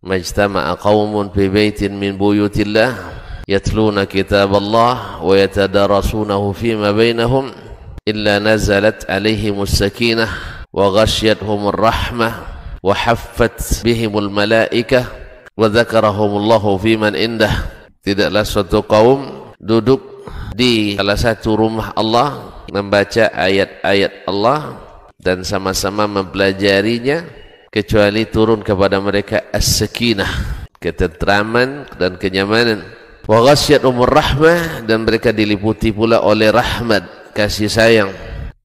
majtama'a qaumun fi baitin min buyutillah yatluna kitaballah wa yatadarasunahu fima bainahum illa nazalat alaihimus sakinah wa ghasyiyatuhumur rahmah wa haffat bihimul malaikah wa dzakarahumullahu fiman indah. Tidaklah suatu kaum duduk di salah satu rumah Allah membaca ayat-ayat Allah dan sama-sama mempelajarinya kecuali turun kepada mereka as-sakinah, ketentraman dan kenyamanan. Wa ghasyiyatuhumur rahmah, dan mereka diliputi pula oleh rahmat, kasih sayang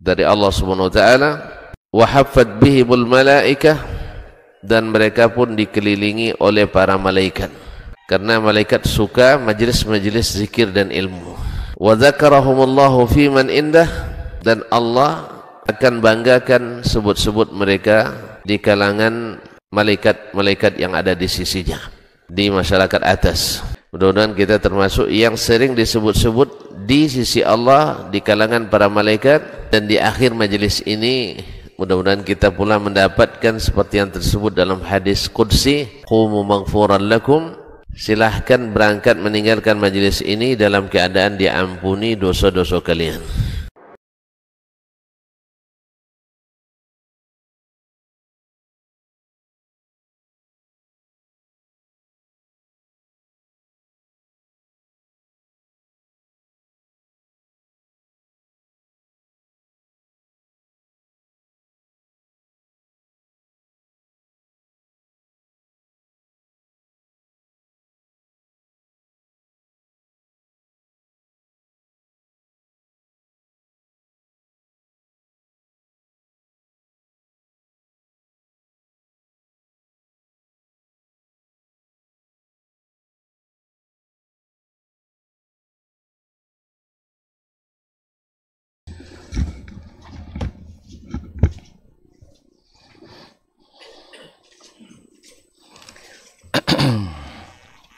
dari Allah Subhanahu wa taala. Wa haffat bihimul malaikah, dan mereka pun dikelilingi oleh para malaikat, karena malaikat suka majlis-majlis zikir dan ilmu. Wa dzakarahumullahu fiman indah, dan Allah akan banggakan sebut-sebut mereka di kalangan malaikat-malaikat yang ada di sisinya, di masyarakat atas. Mudah-mudahan kita termasuk yang sering disebut-sebut di sisi Allah di kalangan para malaikat, dan di akhir majelis ini mudah-mudahan kita pula mendapatkan seperti yang tersebut dalam hadis qudsi, qumu maghfuran lakum, silahkan berangkat meninggalkan majelis ini dalam keadaan diampuni dosa-dosa kalian.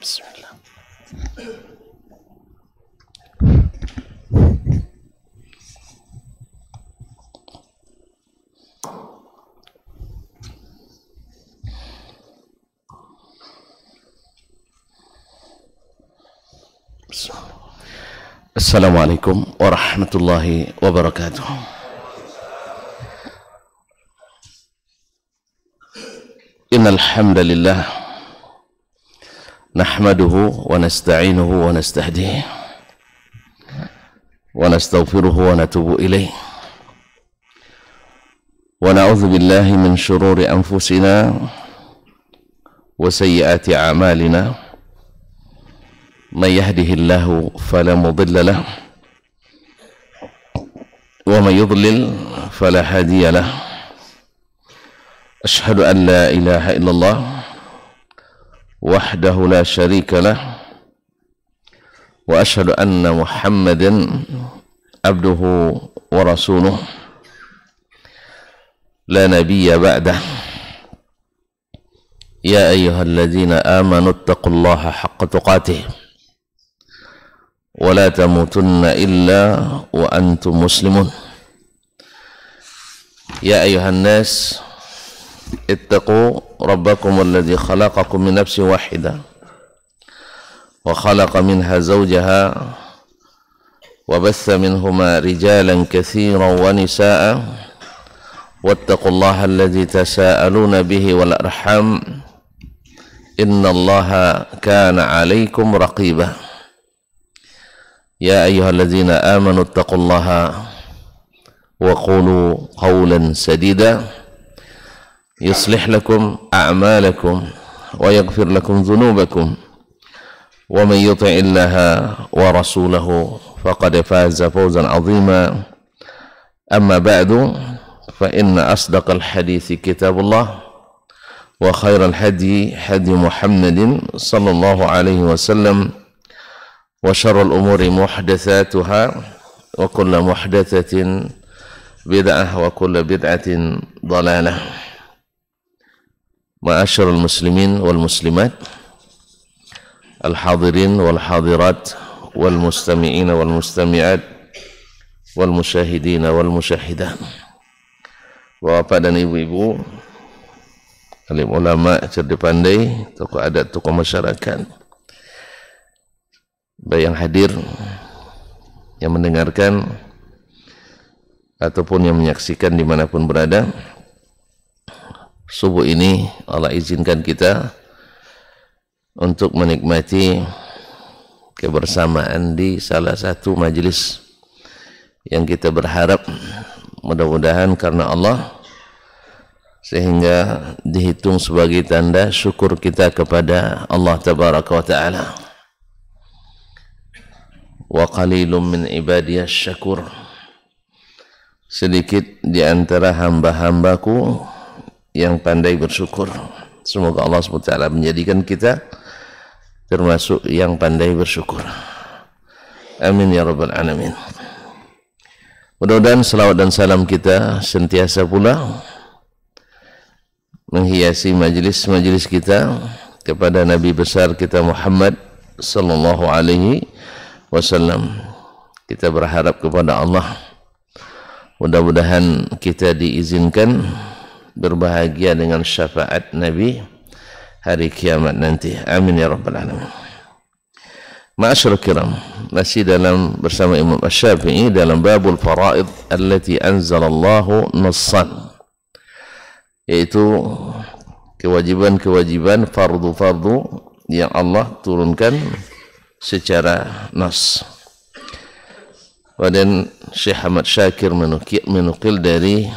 Bismillah. Assalamualaikum warahmatullahi wabarakatuh. Innal hamdalillah nahmaduhu wa nasta'inuhu wa nastahdihi wa nastaghfiruhu wa natubu ilayh wa na'udzu billahi min shururi anfusina wa sayyiati a'malina. Man yahdihillahu fala mudilla lahu wa man yudlil fala hadiya lahu. Ashhadu an la ilaha illallah wahdahu la syarika lah wa ashhadu anna Muhammadan abduhu wa rasuluh la nabiyya ba'dah. Ya ayyuhalladzina amanu ittaqullaha haqqa tuqatih wa la tamutunna illa wa antum muslimun. Ya ayyuhan nas ittaqu rabbakum alladhi khalaqakum min nafsin wahidah wa khalaqa minha zawjaha wa batha minhuma rijalan katsiran wa nisaa wattaqullaha alladhi tasaaluna bihi wal arham innallaha kana 'alaykum raqiba. Ya ayyuhalladzina amanu ittaqullaha wa qulu qawlan sadida yuslih lakum a'malakum wa yaghfir lakum dhunubakum wa man yuti'illaha wa rasulahu faqad faza fawzan 'azima. Amma ba'du, fa inna asdaqal hadithi kitabullah wa khairal hadi hadi Muhammadin sallallahu alaihi wasallam wa syarrul umuri muhdatsatuha wa kullu muhdatsatin bid'ah wa kullu bid'atin dhalalah. Ma'asyiral muslimin wal muslimat, al-hadirin wal hadirat, wal mustami'in wal mustami'at, wal musyahidin wal musyahidat. Bapak dan ibu-ibu, alim ulama, cerdik pandai, tokoh adat, tokoh masyarakat, baik yang hadir, yang mendengarkan, ataupun yang menyaksikan dimanapun berada. Subuh ini Allah izinkan kita untuk menikmati kebersamaan di salah satu majelis yang kita berharap mudah-mudahan karena Allah sehingga dihitung sebagai tanda syukur kita kepada Allah Tabaraka wa Ta'ala. Wa qalilum min ibadiyas syakur, sedikit di antara hamba-hambaku yang pandai bersyukur. Semoga Allah SWT menjadikan kita termasuk yang pandai bersyukur. Amin ya rabbal alamin. Mudah-mudahan salawat dan salam kita senantiasa pula menghiasi majelis-majelis kita kepada Nabi besar kita Muhammad sallallahu alaihi wasallam. Kita berharap kepada Allah mudah-mudahan kita diizinkan berbahagia dengan syafaat Nabi hari kiamat nanti. Amin ya rabbal alamin. Ma'asyiral kiram, masih bersama Imam Asy-Syafi'i dalam babul faraid allati anzalallahu nassan, yaitu kewajiban-kewajiban fardu-fardu yang Allah turunkan secara nas. Dan Syekh Ahmad Syakir menukil dari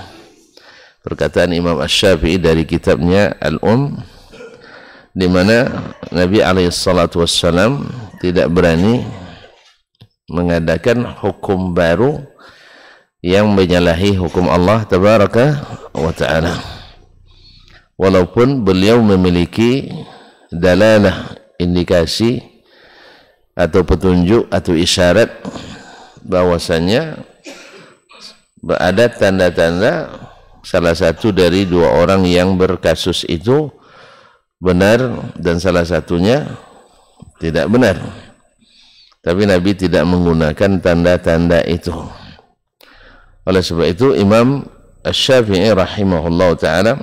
perkataan Imam Asy-Syafi'i dari kitabnya Al-Um, di mana Nabi SAW tidak berani mengadakan hukum baru yang menyalahi hukum Allah Tabaraka wa Ta'ala, walaupun beliau memiliki dalalah, indikasi atau petunjuk atau isyarat bahwasanya ada tanda-tanda salah satu dari dua orang yang berkasus itu benar dan salah satunya tidak benar, tapi Nabi tidak menggunakan tanda-tanda itu. Oleh sebab itu Imam Asy-Syafi'i rahimahullah ta'ala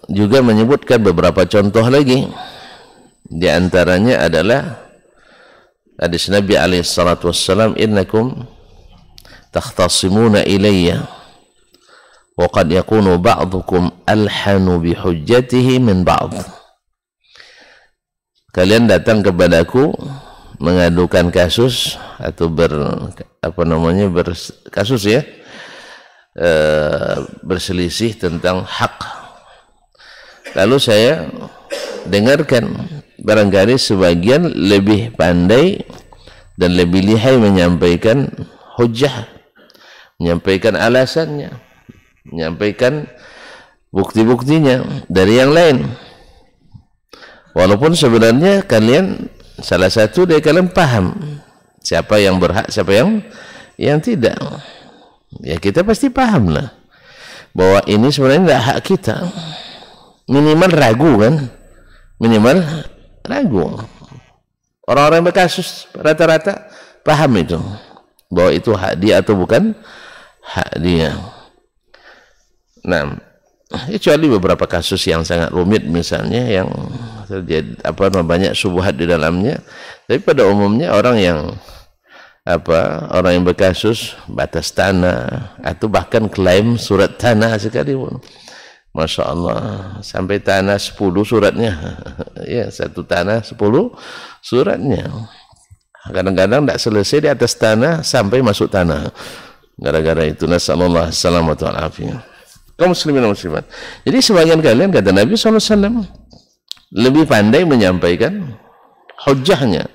juga menyebutkan beberapa contoh lagi. Di antaranya adalah hadis Nabi alaihi salatu wassalam, innakum takhtasimuna ilayya wa qad yakunu ba'dukum alhanu bihujjatihi min ba'd. Kalian datang kepadaku mengadukan kasus atau berkasus ya, berselisih tentang hak. Lalu saya dengarkan, barangkali sebagian lebih pandai dan lebih lihai menyampaikan hujjah, menyampaikan alasannya, menyampaikan bukti-buktinya dari yang lain. Walaupun sebenarnya kalian salah satu dari kalian paham siapa yang berhak, siapa yang tidak. Ya kita pasti paham lah bahwa ini sebenarnya tidak hak kita. Minimal ragu kan? Minimal ragu. Orang-orang berkasus rata-rata paham itu, bahwa itu hak dia atau bukan hak dia. Nah, kecuali beberapa kasus yang sangat rumit misalnya yang terjadi banyak syubhat di dalamnya. Tapi pada umumnya orang yang berkasus batas tanah atau bahkan klaim surat tanah sekalipun, Masya Allah, sampai tanah 10 suratnya. Ya, satu tanah 10 suratnya. Kadang-kadang tidak selesai di atas tanah sampai masuk tanah. Gara-gara itu nasallallahu salamatu wal afiyah. Kaum muslimin dan muslimat. Jadi sebagian kalian, kata Nabi SAW, lebih pandai menyampaikan hujjahnya.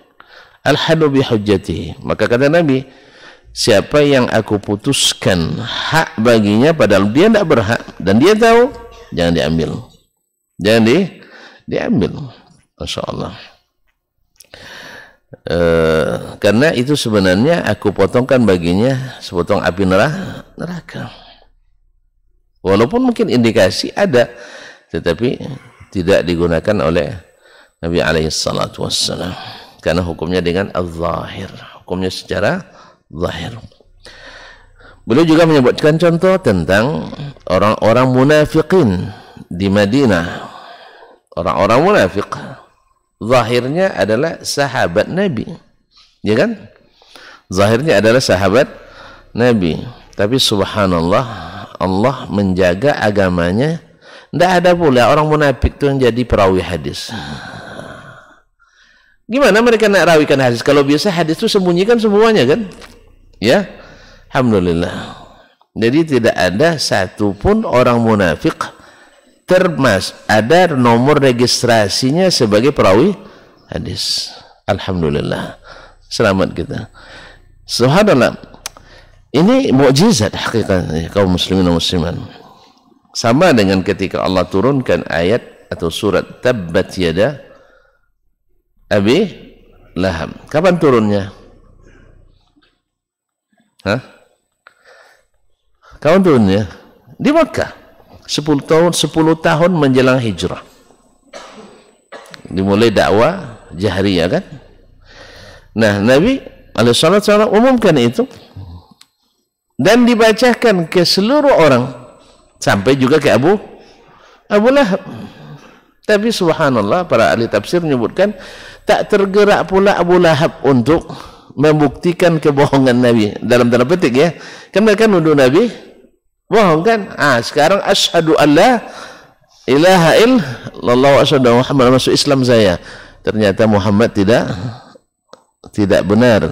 Al-hadu bi hujjatihi. Maka kata Nabi, siapa yang aku putuskan hak baginya padahal dia tidak berhak dan dia tahu, jangan diambil. Jangan diambil. Masya Allah. Karena itu sebenarnya aku potongkan baginya sepotong api neraka. Walaupun mungkin indikasi ada, tetapi tidak digunakan oleh Nabi alaihi salatu wassalam, karena hukumnya dengan al-zahir, hukumnya secara zahir. Beliau juga menyebutkan contoh tentang orang-orang munafikin di Madinah. Orang-orang munafik zahirnya adalah sahabat Nabi, ya kan? Zahirnya adalah sahabat Nabi, tapi subhanallah, Allah menjaga agamanya. Tidak ada pula orang munafik itu yang jadi perawi hadis. Gimana mereka nak rawikan hadis? Kalau biasa hadis itu sembunyikan semuanya kan? Ya, alhamdulillah. Jadi tidak ada satupun orang munafik ada nomor registrasinya sebagai perawi hadis. Alhamdulillah, selamat kita. Subhanallah, ini mukjizat hakikatnya kaum muslimin dan muslimat. Sama dengan ketika Allah turunkan ayat atau surat Tabbat Yada Abi Lahab. Kapan turunnya? Hah? Kapan turunnya? Di Makkah. 10 tahun menjelang hijrah. Dimulai dakwah jahriyah kan? Nah, Nabi alaihissalam umumkan itu dan dibacakan ke seluruh orang sampai juga ke Abu Lahab. Tapi subhanallah, para ahli tafsir menyebutkan tak tergerak pula Abu Lahab untuk membuktikan kebohongan Nabi, dalam tanda petik ya. Kan mereka nuduh Nabi bohong kan? Sekarang asyhadu alla ilaha illallah wa asyhadu Muhammad masuk Islam saya. Ternyata Muhammad tidak benar.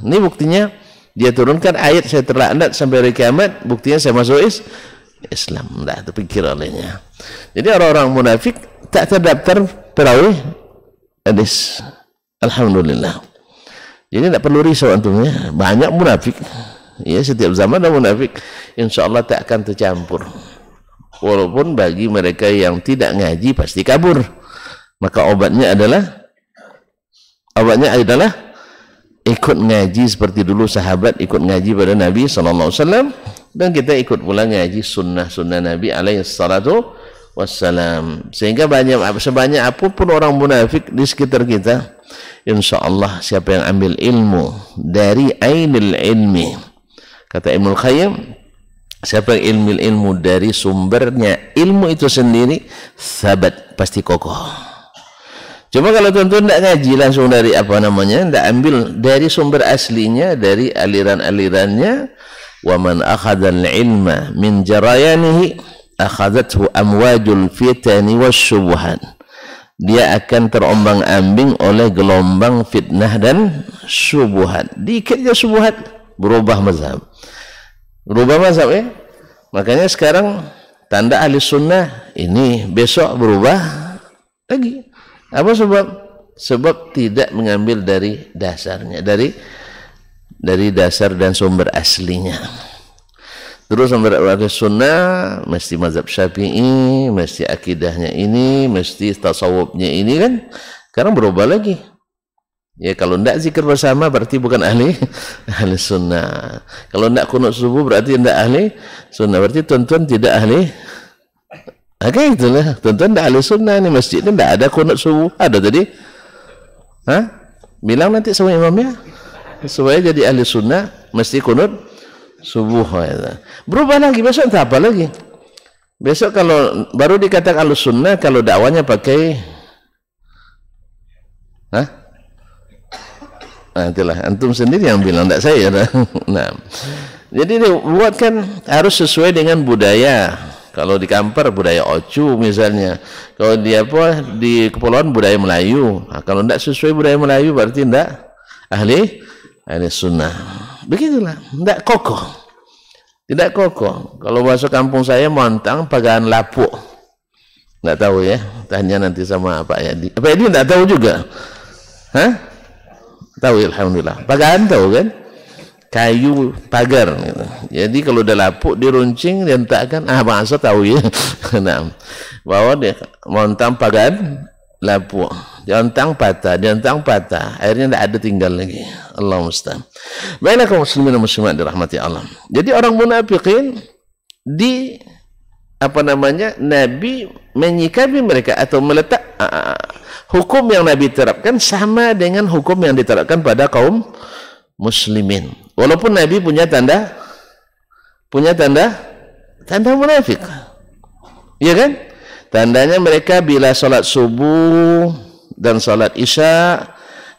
Ini buktinya dia turunkan ayat saya terlaknat sampai hari kiamat, buktinya saya masuk Islam. Tidak terpikir olehnya. Jadi orang-orang munafik tak terdaftar perawi hadis. Alhamdulillah. Jadi tidak perlu risau antum ya. Banyak munafik. Ya, setiap zaman ada munafik. InsyaAllah tak akan tercampur. Walaupun bagi mereka yang tidak ngaji pasti kabur. Maka obatnya adalah ikut ngaji seperti dulu sahabat ikut ngaji pada Nabi SAW, dan kita ikut pula ngaji sunnah-sunnah Nabi SAW. Sehingga sebanyak apapun orang munafik di sekitar kita, InsyaAllah siapa yang ambil ilmu dari ainil ilmi, kata Ibnul Qayyim, siapa yang ilmu dari sumbernya ilmu itu sendiri, sabat, pasti kokoh. Cuma kalau tuan-tuan tidak ngaji langsung dari tidak ambil dari sumber aslinya, dari aliran-alirannya, wa man akhadhal ilma min jarayanihi akhadhathu amwajul fitani wasyubuhan. Dia akan terombang-ambing oleh gelombang fitnah dan syubhat. Dikitnya syubhat, berubah mazhab ya. Makanya sekarang tanda ahli sunnah ini besok berubah lagi. Apa sebab tidak mengambil dari dasarnya, dari dasar dan sumber aslinya. Terus sumber ahli sunnah mesti mazhab Syafi'i, mesti akidahnya ini, mesti tasawufnya ini kan. Sekarang berubah lagi. Ya, kalau tidak zikir bersama berarti bukan ahli sunnah. Kalau tidak kunut subuh berarti tidak ahli sunnah. Berarti tuan-tuan tidak ahli. Kayak itulah. Tuan-tuan tidak ahli sunnah. Ini masjid ini tidak ada kunut subuh. Ada tadi? Bilang nanti sama imamnya. Supaya jadi ahli sunnah mesti kunut subuh. Berubah lagi. Besok entah apa lagi. Besok kalau baru dikatakan ahli sunnah kalau dakwanya pakai itulah antum sendiri yang bilang, tidak saya. Nah, jadi dibuatkan harus sesuai dengan budaya. Kalau di Kampar budaya Ocu misalnya, kalau di kepulauan budaya Melayu. Kalau tidak sesuai budaya Melayu berarti tidak ahli sunnah. Begitulah, tidak kokoh. Kalau masuk kampung saya Montang Pagaan Lapuk, tidak tahu ya, tanya nanti sama Pak Yadi. Pak Yadi tidak tahu juga. Tahu, alhamdulillah. Pagaan tahu kan? Kayu pagar gitu. Jadi kalau udah lapuk diruncing dihentakkan, bangsa tahu ya. Nah, bahwa dia Montang pagaan lapuk, diontang patah, akhirnya tidak ada tinggal lagi. Allah musta'an. Baiklah kaum muslimin dan muslimat dirahmati Allah. Jadi orang munafikin Nabi menyikapi mereka atau meletak hukum yang Nabi terapkan sama dengan hukum yang diterapkan pada kaum muslimin. Walaupun Nabi punya tanda punya tanda munafik. Iya kan? Tandanya mereka bila salat subuh dan salat isya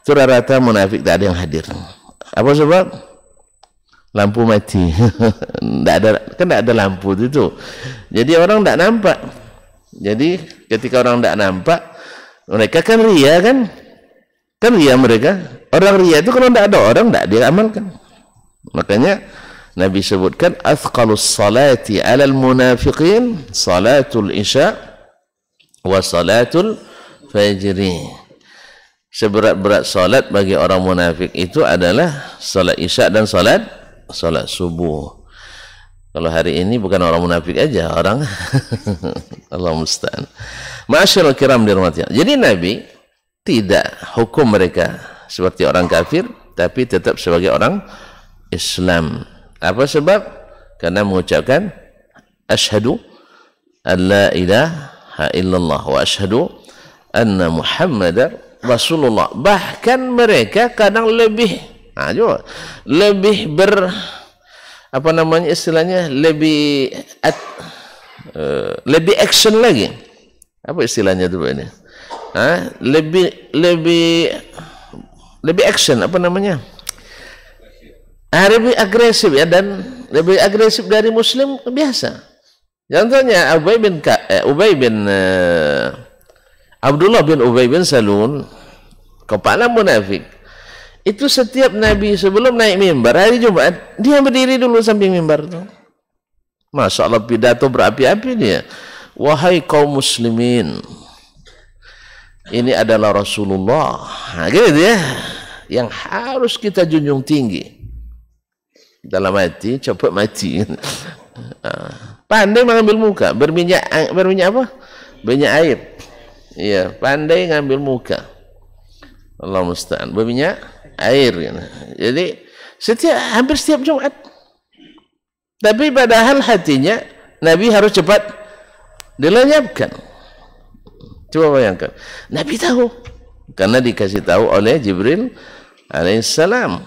itu rata-rata munafik, tak ada yang hadir. Apa sebab? Lampu mati. Kan tak ada lampu itu. Jadi orang tak nampak. Jadi ketika orang tak nampak, mereka kan ria kan? Kan ria mereka. Orang ria itu kalau tak ada orang tak dia amalkan. Makanya Nabi sebutkan athqalus salati 'alal munafiqin salatul isya wa salatul fajri. Seberat-berat salat bagi orang munafik itu adalah salat isya dan salat subuh. Kalau hari ini bukan orang munafik aja, orang Allah musta'an. Ma'asyiral kiram dirahmati. Jadi Nabi tidak hukum mereka seperti orang kafir, tapi tetap sebagai orang Islam. Apa sebab? Karena mengucapkan asyhadu an la ilaha illallah wa asyhadu anna Muhammadar Rasulullah. Bahkan mereka kadang lebih apa namanya istilahnya, lebih action lagi. Apa istilahnya itu ini? Lebih action, apa namanya? Lebih agresif ya, dan lebih agresif dari Muslim biasa. Contohnya Abdullah bin Ubay bin Salul, kepala munafik. Itu setiap Nabi sebelum naik mimbar hari Jumat, dia berdiri dulu samping mimbar itu. Masya Allah, pidato berapi-api dia. Wahai kaum muslimin, ini adalah Rasulullah. Gitu ya, yang harus kita junjung tinggi. Dalam hati, cepat mati. Pandai mengambil muka, berminyak apa? Minyak air. Iya, pandai ngambil muka. Allah musta'an, berminyak air. Jadi hampir setiap Jumat. Tapi padahal hatinya Nabi harus cepat dilenyapkan. Coba bayangkan, Nabi tahu karena dikasih tahu oleh Jibril alaihissalam.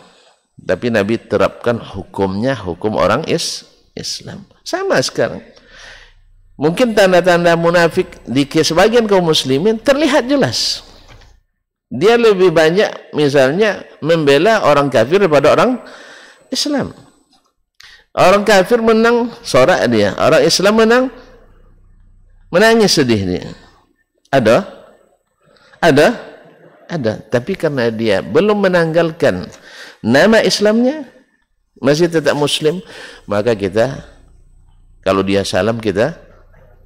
Tapi Nabi terapkan hukumnya, hukum orang Islam. Sama sekarang. Mungkin tanda-tanda munafik di sebagian kaum muslimin terlihat jelas. Dia lebih banyak misalnya membela orang kafir daripada orang Islam. Orang kafir menang sorak dia, orang Islam menangis sedih dia. Ada. Tapi karena dia belum menanggalkan nama Islamnya, masih tetap Muslim, maka kita, kalau dia salam kita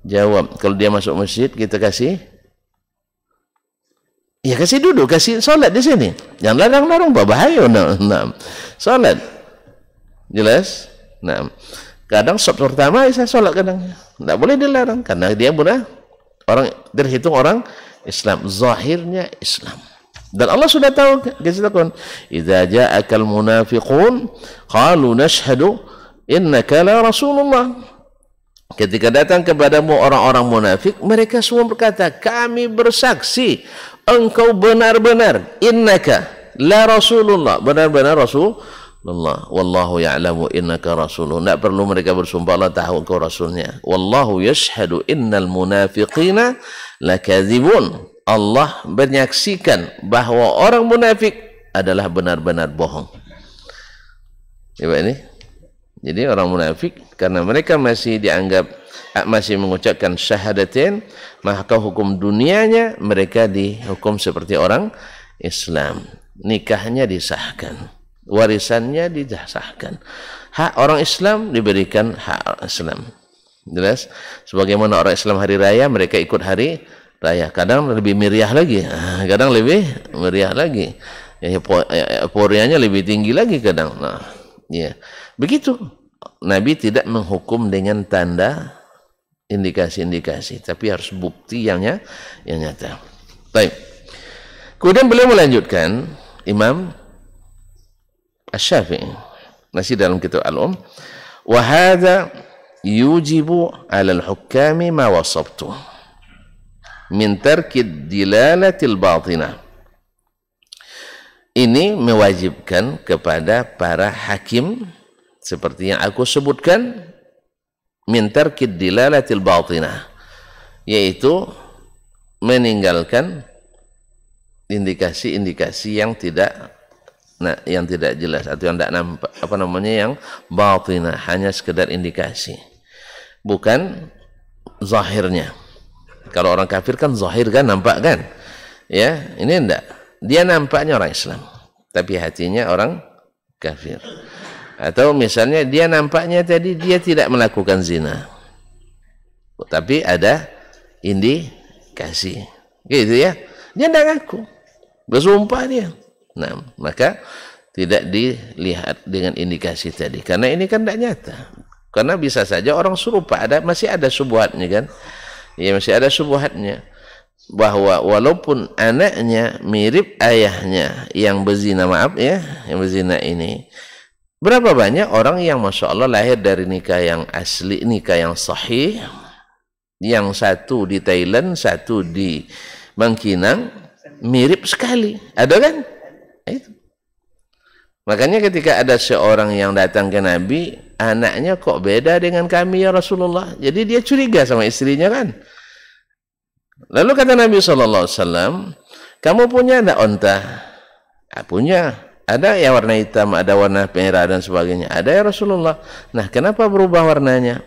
jawab. Kalau dia masuk masjid kita kasih duduk, kasih solat di sini. Jangan larang-larang, bahaya. Nah. Solat. Jelas? Nah. Kadang shot pertama saya solat kadang. Tidak boleh dilarang karena dia terhitung orang Islam, zahirnya Islam. Dan Allah sudah tahu, kasihkan, idza ja'akal munafiqun qalu nashhadu innaka la rasulullah. Ketika datang kepadamu orang-orang munafik, mereka semua berkata, kami bersaksi engkau benar-benar, innaka la rasulullah, benar-benar rasulullah. Wallahu ya'lamu innaka rasulullah. Tidak perlu mereka bersumpah, Allah tahu engkau rasulnya. Wallahu yashhadu innal munafiqina lakadzibun. Allah menyaksikan bahwa orang munafik adalah benar-benar bohong. Ini. Jadi orang munafik karena mereka masih mengucapkan syahadatain, maka hukum dunianya mereka dihukum seperti orang Islam. Nikahnya disahkan, warisannya disahkan. Hak orang Islam diberikan hak Islam. Jelas? Sebagaimana orang Islam hari raya, mereka ikut hari raya. Kadang lebih meriah lagi, euforianya lebih tinggi lagi kadang. Nah, ya. Begitu. Nabi tidak menghukum dengan tanda indikasi-indikasi, tapi harus bukti yang nyata. Baik. Kemudian beliau melanjutkan, Imam Asy-Syafi'i masih dalam kitab Al-Um, wa hadza yujibu 'ala al-hukami ma wasabtu min tarki dilalatil batinah. Ini mewajibkan kepada para hakim seperti yang aku sebutkan, min tarkid dilalatil batinah, yaitu meninggalkan indikasi-indikasi yang tidak jelas atau yang tidak nampak, yang batinah, hanya sekedar indikasi, bukan zahirnya. Kalau orang kafir kan zahir kan, nampak kan, ya, ini enggak, dia nampaknya orang Islam tapi hatinya orang kafir. Atau misalnya dia nampaknya tadi dia tidak melakukan zina tapi ada indikasi gitu ya, dia tidak ngaku, bersumpah dia. Nah, maka tidak dilihat dengan indikasi tadi, karena ini kan tidak nyata. Karena bisa saja orang serupa, masih ada syubhatnya kan, ya, masih ada syubhatnya bahwa walaupun anaknya mirip ayahnya yang berzina, yang berzina ini, berapa banyak orang yang masya Allah lahir dari nikah yang asli, nikah yang sahih, yang satu di Thailand, satu di Bangkinang, mirip sekali, ada kan? Itu. Makanya ketika ada seorang yang datang ke Nabi, anaknya kok beda dengan kami ya Rasulullah, jadi dia curiga sama istrinya kan. Lalu kata Nabi SAW, kamu punya ada onta? Punya. Ada yang warna hitam, ada warna merah dan sebagainya. Ada ya Rasulullah. Nah, kenapa berubah warnanya?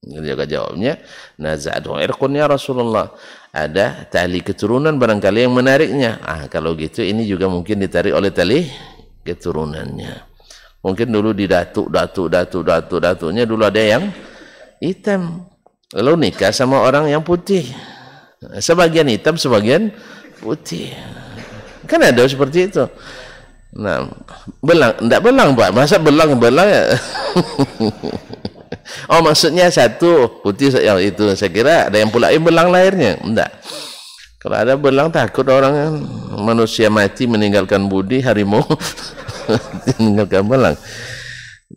Dia jawabnya, naza'atu irqun ya Rasulullah. Ada tali keturunan barangkali yang menariknya. Kalau gitu ini juga mungkin ditarik oleh tali keturunannya. Mungkin dulu di datunya dulu ada yang hitam. Lalu nikah sama orang yang putih. Sebagian hitam, sebagian putih. Kan ada seperti itu. Nah, enggak belang Pak, masa belang ya? Oh, maksudnya satu putih yang itu, saya kira ada yang pula belang lahirnya. Enggak. Kalau ada belang takut orang, manusia mati meninggalkan budi, harimau meninggalkan belang.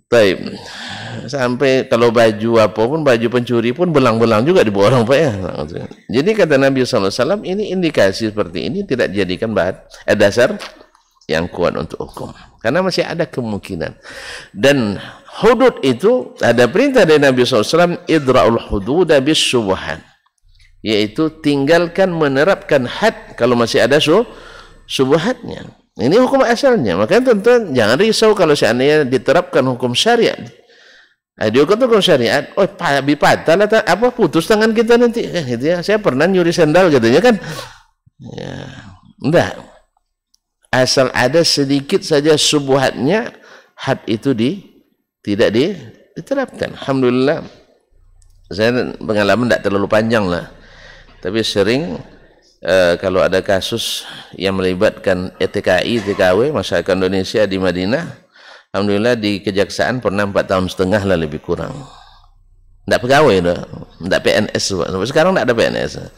Baik. Sampai kalau baju apapun, baju pencuri pun belang-belang juga di bawah orang Pak ya. Jadi kata Nabi SAW, ini indikasi seperti ini tidak dijadikan dasar yang kuat untuk hukum, karena masih ada kemungkinan. Dan hudud itu ada perintah dari Nabi SAW, idra'ul hududa bis syubhat, yaitu tinggalkan menerapkan had kalau masih ada syubhatnya. Ini hukum asalnya. Makanya tentu jangan risau kalau seandainya diterapkan hukum syariat. Hukum syariat, patah lah, putus tangan kita nanti, gitu ya. Saya pernah nyuri sandal katanya kan, ya, enggak. Asal ada sedikit saja syubhatnya, had itu tidak diterapkan. Alhamdulillah, saya pengalaman tidak terlalu panjang lah, tapi sering kalau ada kasus yang melibatkan TKI, TKW, masyarakat Indonesia di Madinah, alhamdulillah di kejaksaan pernah 4 tahun setengah lah lebih kurang. Tidak pegawai, tidak PNS. Sampai sekarang tidak ada PNS.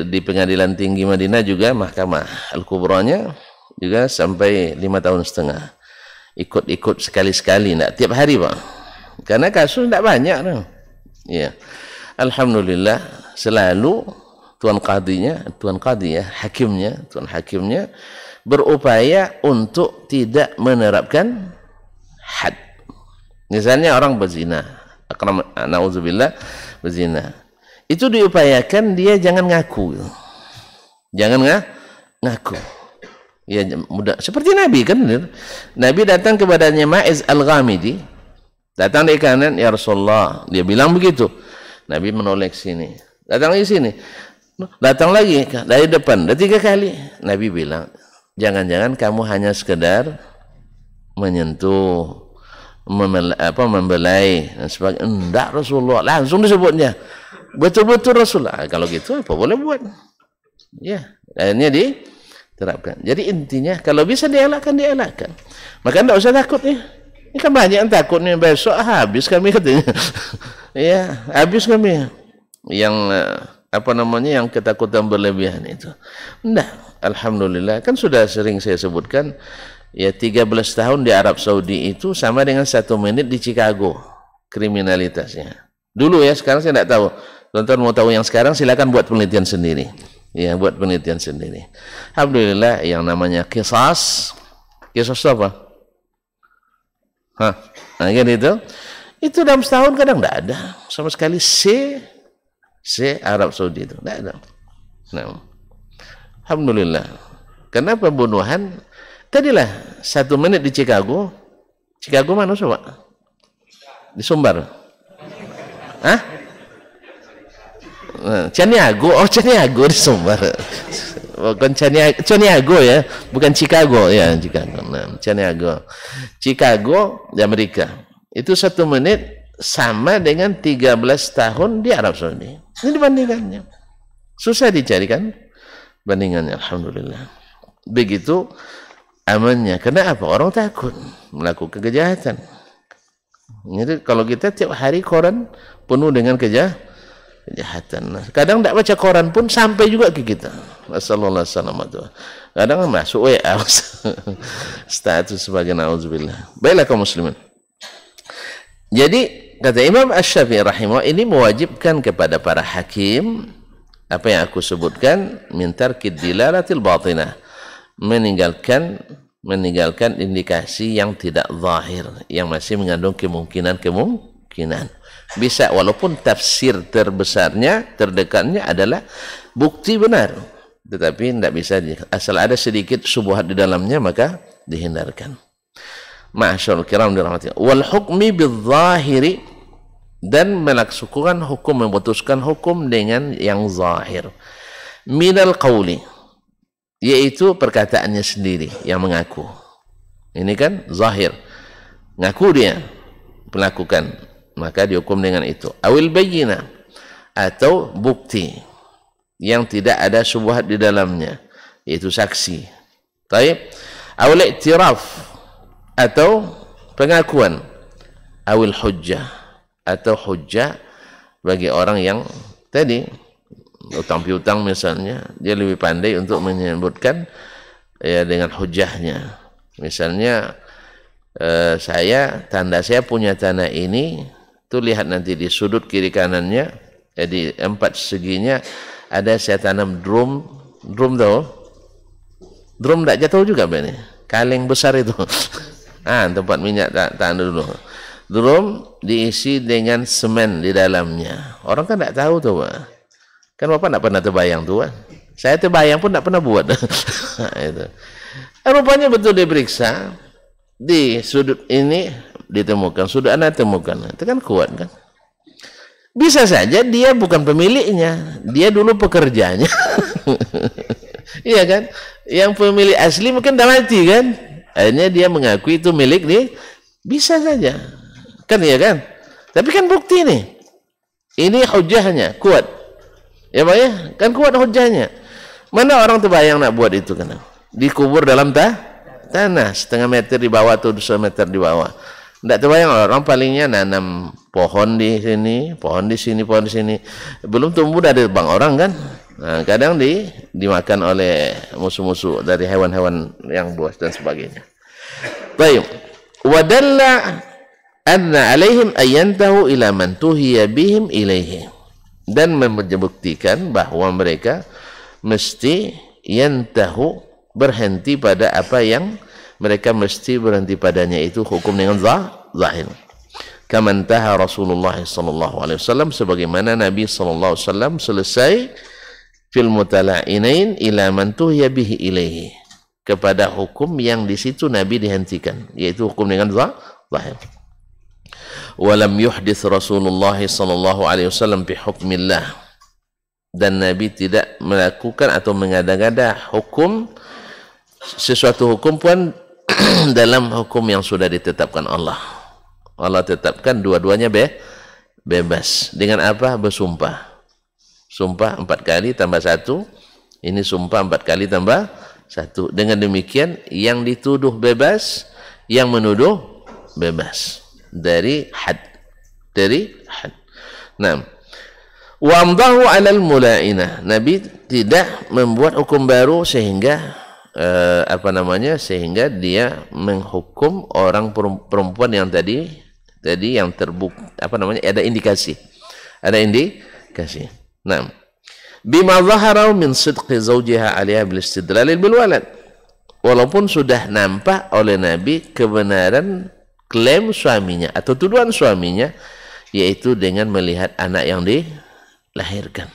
Di pengadilan tinggi Madinah juga, mahkamah Al-Kubranya juga sampai 5 tahun setengah. Ikut sekali-sekali, tidak tiap hari Pak, karena kasus tidak banyak ya. Alhamdulillah selalu tuan hakimnya berupaya untuk tidak menerapkan had. Misalnya orang berzina, na'udzubillah, berzina, itu diupayakan dia jangan ngaku, ya, mudah. Seperti Nabi kan, Nabi datang kepadanya Ma'iz Al-Ghamidi, datang dari kanan, ya Rasulullah, dia bilang begitu. Nabi menoleh sini, datang lagi sini, datang lagi dari depan, 3 kali. Nabi bilang, jangan-jangan kamu hanya sekedar menyentuh, membelai dan sebagainya. Enggak Rasulullah, langsung disebutnya, betul-betul Rasulullah. Kalau gitu apa boleh buat, ya, akhirnya diterapkan. Jadi intinya kalau bisa dielakkan. Maka tidak usah takut ya. Ini kan banyak yang takut nih, besok habis kami katanya. Ya, habis kami yang yang ketakutan berlebihan itu. Enggak, alhamdulillah kan sudah sering saya sebutkan ya, 13 tahun di Arab Saudi itu sama dengan 1 menit di Chicago kriminalitasnya. Dulu ya, sekarang saya tidak tahu. Tonton mau tahu yang sekarang, silakan buat penelitian sendiri. Ya, buat penelitian sendiri. Alhamdulillah yang namanya kisas apa? Hah, nah, kan itu dalam setahun kadang tidak ada sama sekali C Arab Saudi itu tidak ada. Nah, alhamdulillah. Karena pembunuhan tadilah 1 menit di Chicago mana coba? Di Sumbar. Hah? Caniago di Sumbar. Bukan Caniago ya, bukan Chicago ya, Chicago. Nah, Chicago di Amerika. Itu 1 menit sama dengan 13 tahun di Arab Saudi. Ini dibandingkannya. Susah dicari kan bandingannya, alhamdulillah. Begitu amannya. Karena apa? Orang takut melakukan kejahatan. Jadi kalau kita tiap hari koran penuh dengan kejahatan. Kadang tidak baca koran pun sampai juga ke kita. Wassalamualaikum. Kadang masuk WA status sebagai na'udzubillah. Baiklah kaum muslimin. Jadi kata Imam Asy-Syafi'i rahimahullah, ini mewajibkan kepada para hakim apa yang aku sebutkan, min tarkid dilalatil batinah, meninggalkan indikasi yang tidak zahir, yang masih mengandung kemungkinan. Bisa walaupun tafsir terbesarnya, terdekatnya adalah bukti benar, tetapi tidak bisa asal ada sedikit syubhat di dalamnya maka dihindarkan. Ma'asyarul kiram dirahmati. Wal hukmi bidzahiri, dan melaksanakan hukum, memutuskan hukum dengan yang zahir. Minal qauli, yaitu perkataannya sendiri yang mengaku. Ini kan zahir, ngaku dia melakukan, maka dihukum dengan itu. Awil bayyinah, atau bukti yang tidak ada syubhat di dalamnya, yaitu saksi. Taib. Awil i'tiraf, atau pengakuan. Awil hujjah, atau hujjah bagi orang yang tadi utang piutang misalnya, dia lebih pandai untuk menyebutkan ya dengan hujjahnya. Misalnya tanda saya punya tanah ini, tuh lihat nanti di sudut kiri kanannya, di 4 seginya ada saya tanam drum tahu? Drum tak jatuh juga ini, kaleng besar itu. Tempat minyak tak dulu. Drum diisi dengan semen di dalamnya. Orang kan tak tahu tuh, Pak. Kan Bapak tak pernah terbayang tuh, Pak. Saya terbayang pun tak pernah buat. Itu. Rupanya betul diperiksa, di sudut ini ditemukan, sudut anak temukan. Itu kan kuat kan? Bisa saja dia bukan pemiliknya, dia dulu pekerjanya. Iya kan? Yang pemilik asli mungkin dah mati kan? Akhirnya dia mengakui itu milik dia. Bisa saja. Kan iya kan? Tapi kan bukti nih. Ini hujahnya, kuat. Ya Pak ya? Kan kuat hujahnya. Mana orang terbayang nak buat itu kan? Dikubur dalam tanah setengah meter di bawah atau 2 meter di bawah. Tidak terbayang orang palingnya nanam pohon di sini, pohon di sini, pohon di sini. Belum tumbuh dari bang orang kan? Nah, kadang dimakan oleh musuh-musuh dari hewan-hewan yang buas dan sebagainya. Baik. Wadalla anna alaihim ayantahu ila man tuhiya bihim ilaihi. Dan membuktikan bahwa mereka mesti yantahu, berhenti pada apa yang mereka mesti berhenti padanya, itu hukum dengan zahir. Kamantaha Rasulullah sallallahu alaihi wasallam, sebagaimana Nabi sallallahu alaihi wasallam selesai fil mutala'inain ila man tuhiya bihi ilaihi, kepada hukum yang di situ Nabi dihentikan, yaitu hukum dengan zahir. Walam yuhdits Rasulullah sallallahu alaihi wasallam bi hukmillah, dan Nabi tidak melakukan atau mengada-ngada hukum, sesuatu hukum pun dalam hukum yang sudah ditetapkan Allah. Allah tetapkan dua-duanya bebas. Dengan apa? Bersumpah. Sumpah 4 kali tambah 1. Ini sumpah 4 kali tambah 1. Dengan demikian yang dituduh bebas, yang menuduh bebas dari had. Nah, wa amdahu 'alal mula'inah. Nabi tidak membuat hukum baru sehingga sehingga dia menghukum orang perempuan yang tadi yang terbukti ada indikasi. Nah, bima zahara min sidqi zawjiha 'alaiha bil istidlal bil walad. Walaupun sudah nampak oleh Nabi kebenaran klaim suaminya atau tuduhan suaminya, yaitu dengan melihat anak yang dilahirkan.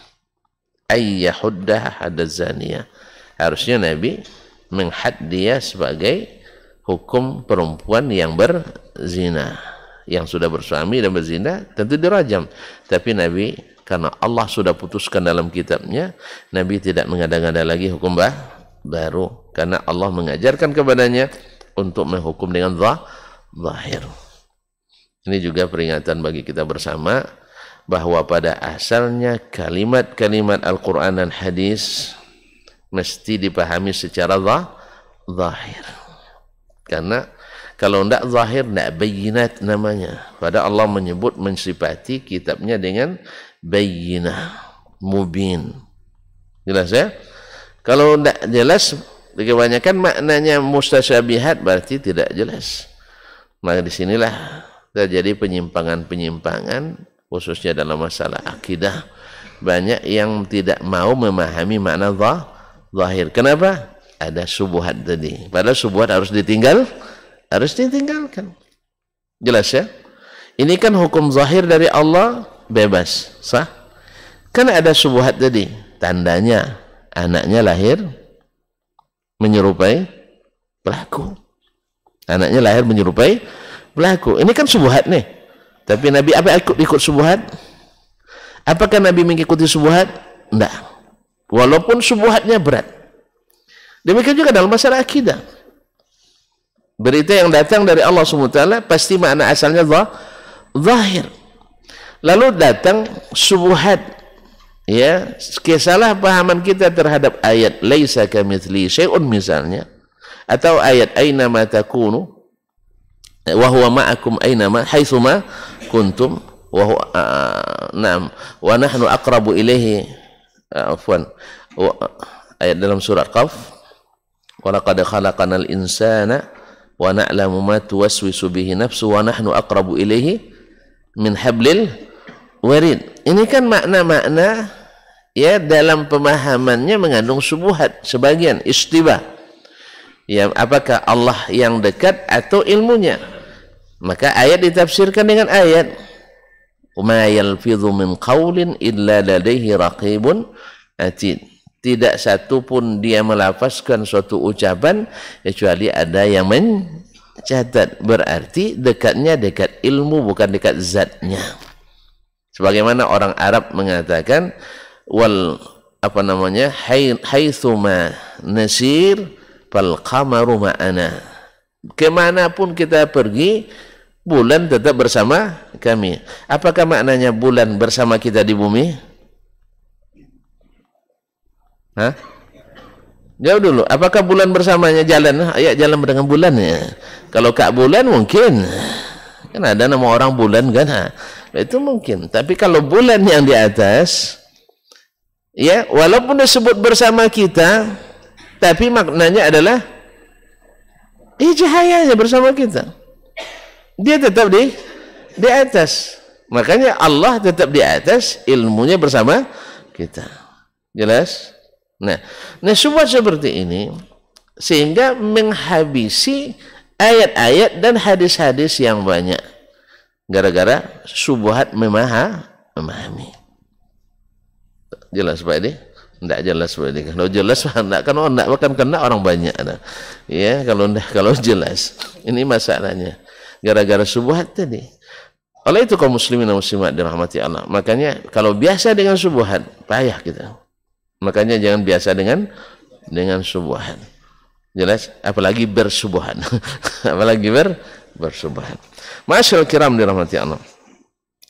Ayyahuddah hadazaniyah. Harusnya Nabi menghad dia sebagai hukum perempuan yang berzina, yang sudah bersuami dan berzina tentu dirajam. Tapi Nabi, karena Allah sudah putuskan dalam kitabnya, Nabi tidak mengada-ngada lagi hukum baru, karena Allah mengajarkan kepadanya untuk menghukum dengan zahir. Ini juga peringatan bagi kita bersama bahwa pada asalnya kalimat-kalimat Al-Quran dan hadis mesti dipahami secara zahir. Karena kalau tidak zahir, tidak bayinat namanya. Pada Allah menyebut, mensifati kitabnya dengan bayinah, mubin. Jelas ya? Kalau tidak jelas, kebanyakan maknanya mustasyabihat, berarti tidak jelas. Maka disinilah terjadi penyimpangan-penyimpangan, khususnya dalam masalah akidah. Banyak yang tidak mau memahami makna zahir. Kenapa? Ada subuhat tadi. Padahal subuhat harus ditinggalkan. Jelas ya? Ini kan hukum zahir dari Allah, bebas, sah? Kan ada subuhat tadi. Tandanya anaknya lahir menyerupai pelaku. Anaknya lahir menyerupai pelaku. Ini kan subuhat nih. Tapi Nabi apa ikut subuhat? Apakah Nabi mengikuti subuhat? Tidak. Walaupun subuhatnya berat. Demikian juga dalam masalah akidah. Berita yang datang dari Allah SWT pasti makna asalnya zahir. Lalu datang subuhat, ya, kesalahpahaman kita terhadap ayat laisa kamitsli syai'un misalnya, atau ayat aina ma takunu wa huwa ma'akum aina ma haitsuma kuntum wa huwa na'am wa nahnu aqrabu ilaihi ayat dalam surah Qaf, wa laqad khalaqanal insana wa na'lamu ma tuwaswisu bihi nafsu wa nahnu aqrabu ilaihi min hablil warid. Ini kan makna-makna, ya, dalam pemahamannya mengandung subuhat, sebagian istibah. Ya, apakah Allah yang dekat atau ilmunya? Maka ayat ditafsirkan dengan ayat ma yalfidhu min qaulin illa ladaihi raqibun atid. Tidak satu pun dia melafazkan suatu ucapan kecuali ada yang mencatat. Berarti dekatnya dekat ilmu, bukan dekat zatnya. Sebagaimana orang Arab mengatakan wal haitsuma nasir fal qamaru ma'ana. Kemanapun kita pergi, bulan tetap bersama kami. Apakah maknanya bulan bersama kita di bumi? Hah? Jauh dulu. Apakah bulan bersamanya jalan? Ya, jalan dengan bulan ya. Kalau Kak Bulan mungkin. Kan ada nama orang bulan kan? Ha? Itu mungkin. Tapi kalau bulan yang di atas, ya, walaupun disebut bersama kita, tapi maknanya adalah cahayanya bersama kita. Dia tetap di atas. Makanya Allah tetap di atas, ilmunya bersama kita. Jelas? Nah, subuhat seperti ini sehingga menghabisi ayat-ayat dan hadis-hadis yang banyak gara-gara subuhat memahami. Jelas Pak ini? Tidak jelas Pak ini. Kalau jelas tidak kan kena orang banyak. Ya, kalau jelas. Ini masalahnya. Gara-gara subuhat tadi. Oleh itu kaum muslimin dan muslimat dirahmati Allah. Makanya kalau biasa dengan subuhat, payah kita. Makanya jangan biasa dengan subuhan. Jelas? Apalagi bersubuhan. Apalagi bersubuhan. Masyaallah kiram dirahmati Allah.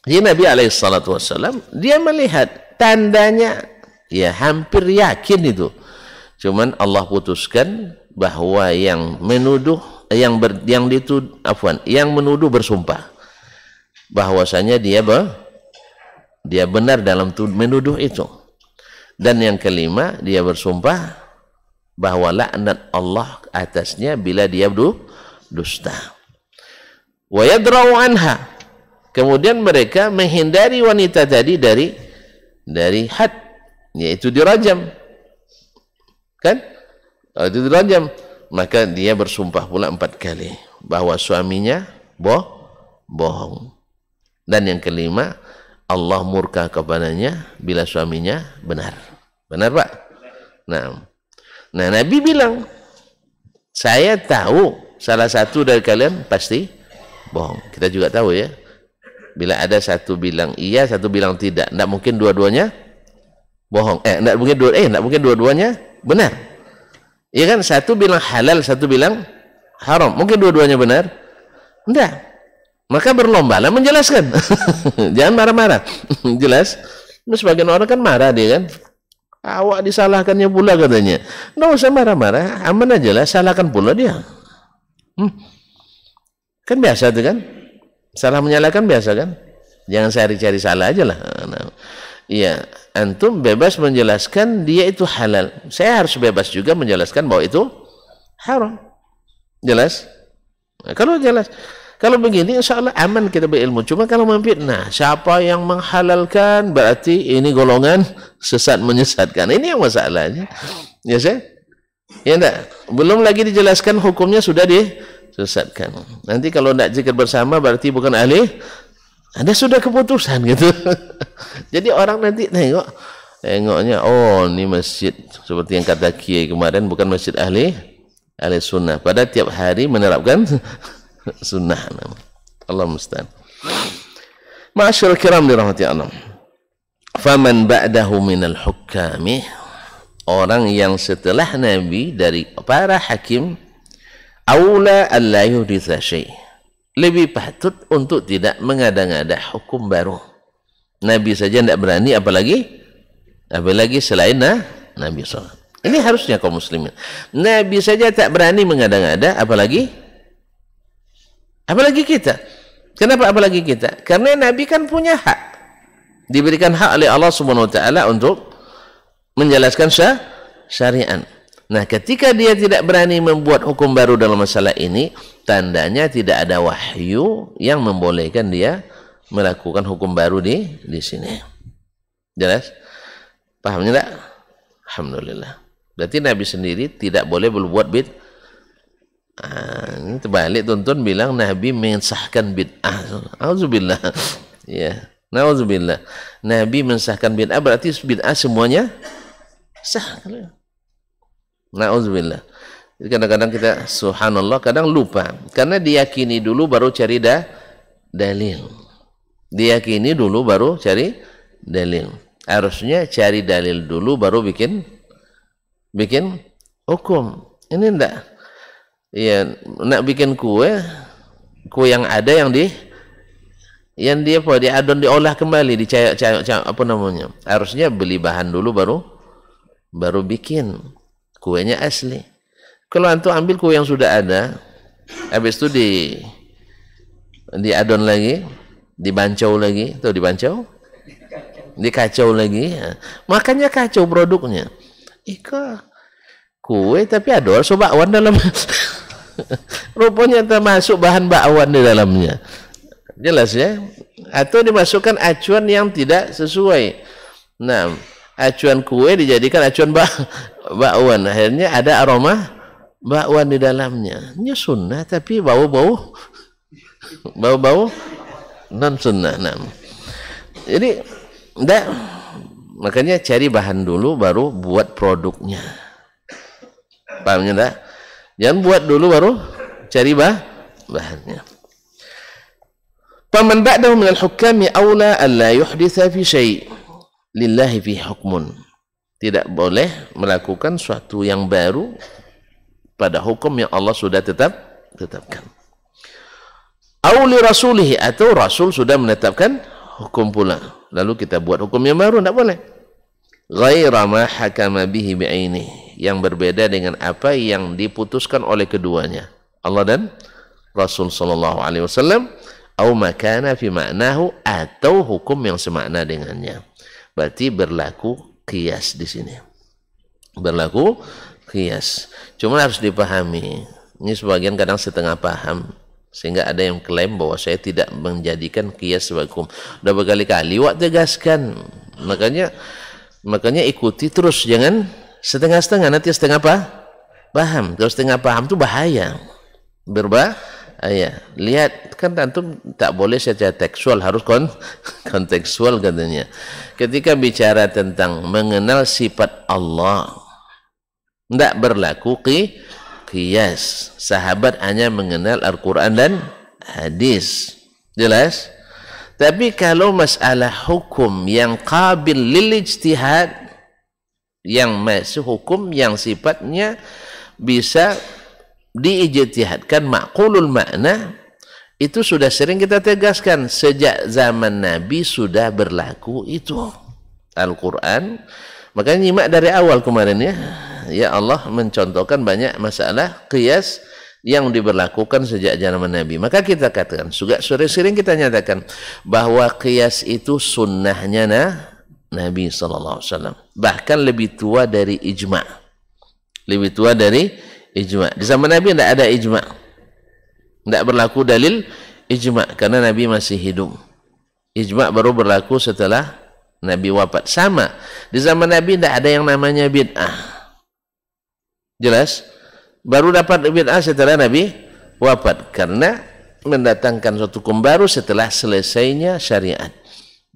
Jadi Nabi SAW dia melihat tandanya, ya, hampir yakin itu. Cuman Allah putuskan bahwa yang menuduh, yang menuduh bersumpah bahwasanya dia benar dalam menuduh itu. Dan yang kelima, dia bersumpah bahwa laknat Allah atasnya bila dia dusta. Wa yadra'u anha. Kemudian mereka menghindari wanita tadi dari had, yaitu dirajam. Kan? Itu dirajam. Maka dia bersumpah pula 4 kali bahwa suaminya bohong. Dan yang kelima, Allah murka kepadanya bila suaminya benar. Benar, Pak? Nah, Nabi bilang, saya tahu salah satu dari kalian pasti bohong. Kita juga tahu ya, bila ada satu bilang iya, satu bilang tidak, tidak mungkin dua-duanya bohong. Tidak mungkin dua-duanya benar. Iya kan? Satu bilang halal, satu bilang haram. Mungkin dua-duanya benar? Tidak. Maka berlombalah menjelaskan. Jangan marah-marah. Jelas? Sebagian orang kan marah dia kan. Awak disalahkannya pula katanya. Nggak usah marah-marah. Aman aja lah. Salahkan pula dia. Kan biasa tuh kan? Salah menyalahkan biasa kan? Jangan cari-cari salah aja lah. Iya, antum bebas menjelaskan dia itu halal. Saya harus bebas juga menjelaskan bahwa itu haram. Jelas? Nah, kalau jelas, kalau begini insya Allah aman kita berilmu. Cuma kalau memfitnah, siapa yang menghalalkan berarti ini golongan sesat menyesatkan. Ini yang masalahnya. Ya saya? Ya enggak? Belum lagi dijelaskan hukumnya sudah disesatkan. Nanti kalau tidak zikir bersama berarti bukan ahli. Anda sudah keputusan gitu. Jadi orang nanti tengoknya, oh ini masjid seperti yang kata Kiai kemarin bukan masjid ahli sunnah. Pada tiap hari menerapkan sunnah. Allah musta'an. Ma'asyiral kiram dirahmati Allah. Faman ba'dahu minal hukami, orang yang setelah Nabi dari para hakim, aula alla yuhditsa syai', lebih patut untuk tidak mengada-ngada hukum baru. Nabi saja tidak berani, apalagi selain Nabi SAW. Ini harusnya kaum muslimin. Nabi saja tak berani mengada-ngada, apalagi kita. Kenapa apalagi kita? Karena Nabi kan punya hak, diberikan hak oleh Allah Subhanahu Wa Taala untuk menjelaskan syariat. Nah, ketika dia tidak berani membuat hukum baru dalam masalah ini, tandanya tidak ada wahyu yang membolehkan dia melakukan hukum baru di sini. Jelas? Pahamnya enggak? Alhamdulillah. Berarti Nabi sendiri tidak boleh berbuat bid'ah. Ini terbalik, tuntun bilang Nabi mensahkan bid'ah. Auzubillah. Ya, nauzubillah. Nabi mensahkan bid'ah berarti bid'ah semuanya sah. Nauzubillah. Jadi kadang-kadang kita subhanallah kadang lupa karena diyakini dulu baru cari dalil. Diyakini dulu baru cari dalil. Harusnya cari dalil dulu baru bikin hukum. Ini enggak. Ya, nak bikin kue yang ada yang dia diadon diolah kembali, dicayak apa namanya? Harusnya beli bahan dulu baru bikin kuenya asli. Kalau antum ambil kue yang sudah ada, habis itu diadon lagi, dibancau lagi, tahu dibancau? Dikacau lagi, ya. Makanya kacau produknya. Ika kue tapi ada bakwan dalam. Rupanya termasuk bahan bakwan di dalamnya. Jelas ya? Atau dimasukkan acuan yang tidak sesuai. Nah, acuan kue dijadikan acuan bakwan. Akhirnya ada aroma bakwan di dalamnya. Ini sunnah tapi bau-bau non sunnah. Nah. Jadi enggak, makanya cari bahan dulu baru buat produknya. Pahamnya enggak? Jangan buat dulu baru cari bahannya. Faman ba'dahu minal hukami aula alla yuhditsa fi syai' lillahi fi hukmun. Tidak boleh melakukan suatu yang baru pada hukum yang Allah sudah tetapkan. Auli rasulihi, atau Rasul sudah menetapkan hukum pula. Lalu kita buat hukum yang baru, tidak boleh. Ghaira ma hakama bihi bi'aini, yang berbeda dengan apa yang diputuskan oleh keduanya, Allah dan Rasul sallallahu alaihi wasallam, au makana fi ma'nahu, atau hukum yang semakna dengannya. Berarti berlaku qiyas di sini. Berlaku qiyas. Cuma harus dipahami. Ini sebagian kadang setengah paham, sehingga ada yang klaim bahwa saya tidak menjadikan qiyas sebagai hukum. Sudah berkali-kali wak tegaskan. Makanya ikuti terus, jangan setengah-setengah, nanti setengah paham. Kalau setengah paham itu bahaya. Ya, lihat kan antum tak boleh secara tekstual, harus kontekstual katanya. Ketika bicara tentang mengenal sifat Allah, tidak berlaku qiyas. Sahabat hanya mengenal Al-Quran dan hadis, jelas. Tapi kalau masalah hukum yang qabil lil ijtihad, yang masih hukum yang sifatnya bisa diijtihadkan, maqulul makna, itu sudah sering kita tegaskan sejak zaman Nabi sudah berlaku itu Al-Quran. Makanya nyimak dari awal kemarin ya Allah mencontohkan banyak masalah qiyas yang diberlakukan sejak zaman Nabi. Maka kita katakan, juga sering kita nyatakan bahwa qiyas itu sunnahnya Nabi SAW, bahkan lebih tua dari ijma', lebih tua dari ijma'. Di zaman Nabi tidak ada ijma', tidak berlaku dalil ijma' karena Nabi masih hidup. Ijma' baru berlaku setelah Nabi wafat. Sama, di zaman Nabi tidak ada yang namanya bid'ah, jelas. Baru dapat bid'ah setelah Nabi wafat, karena mendatangkan suatu hukum baru setelah selesainya syariat.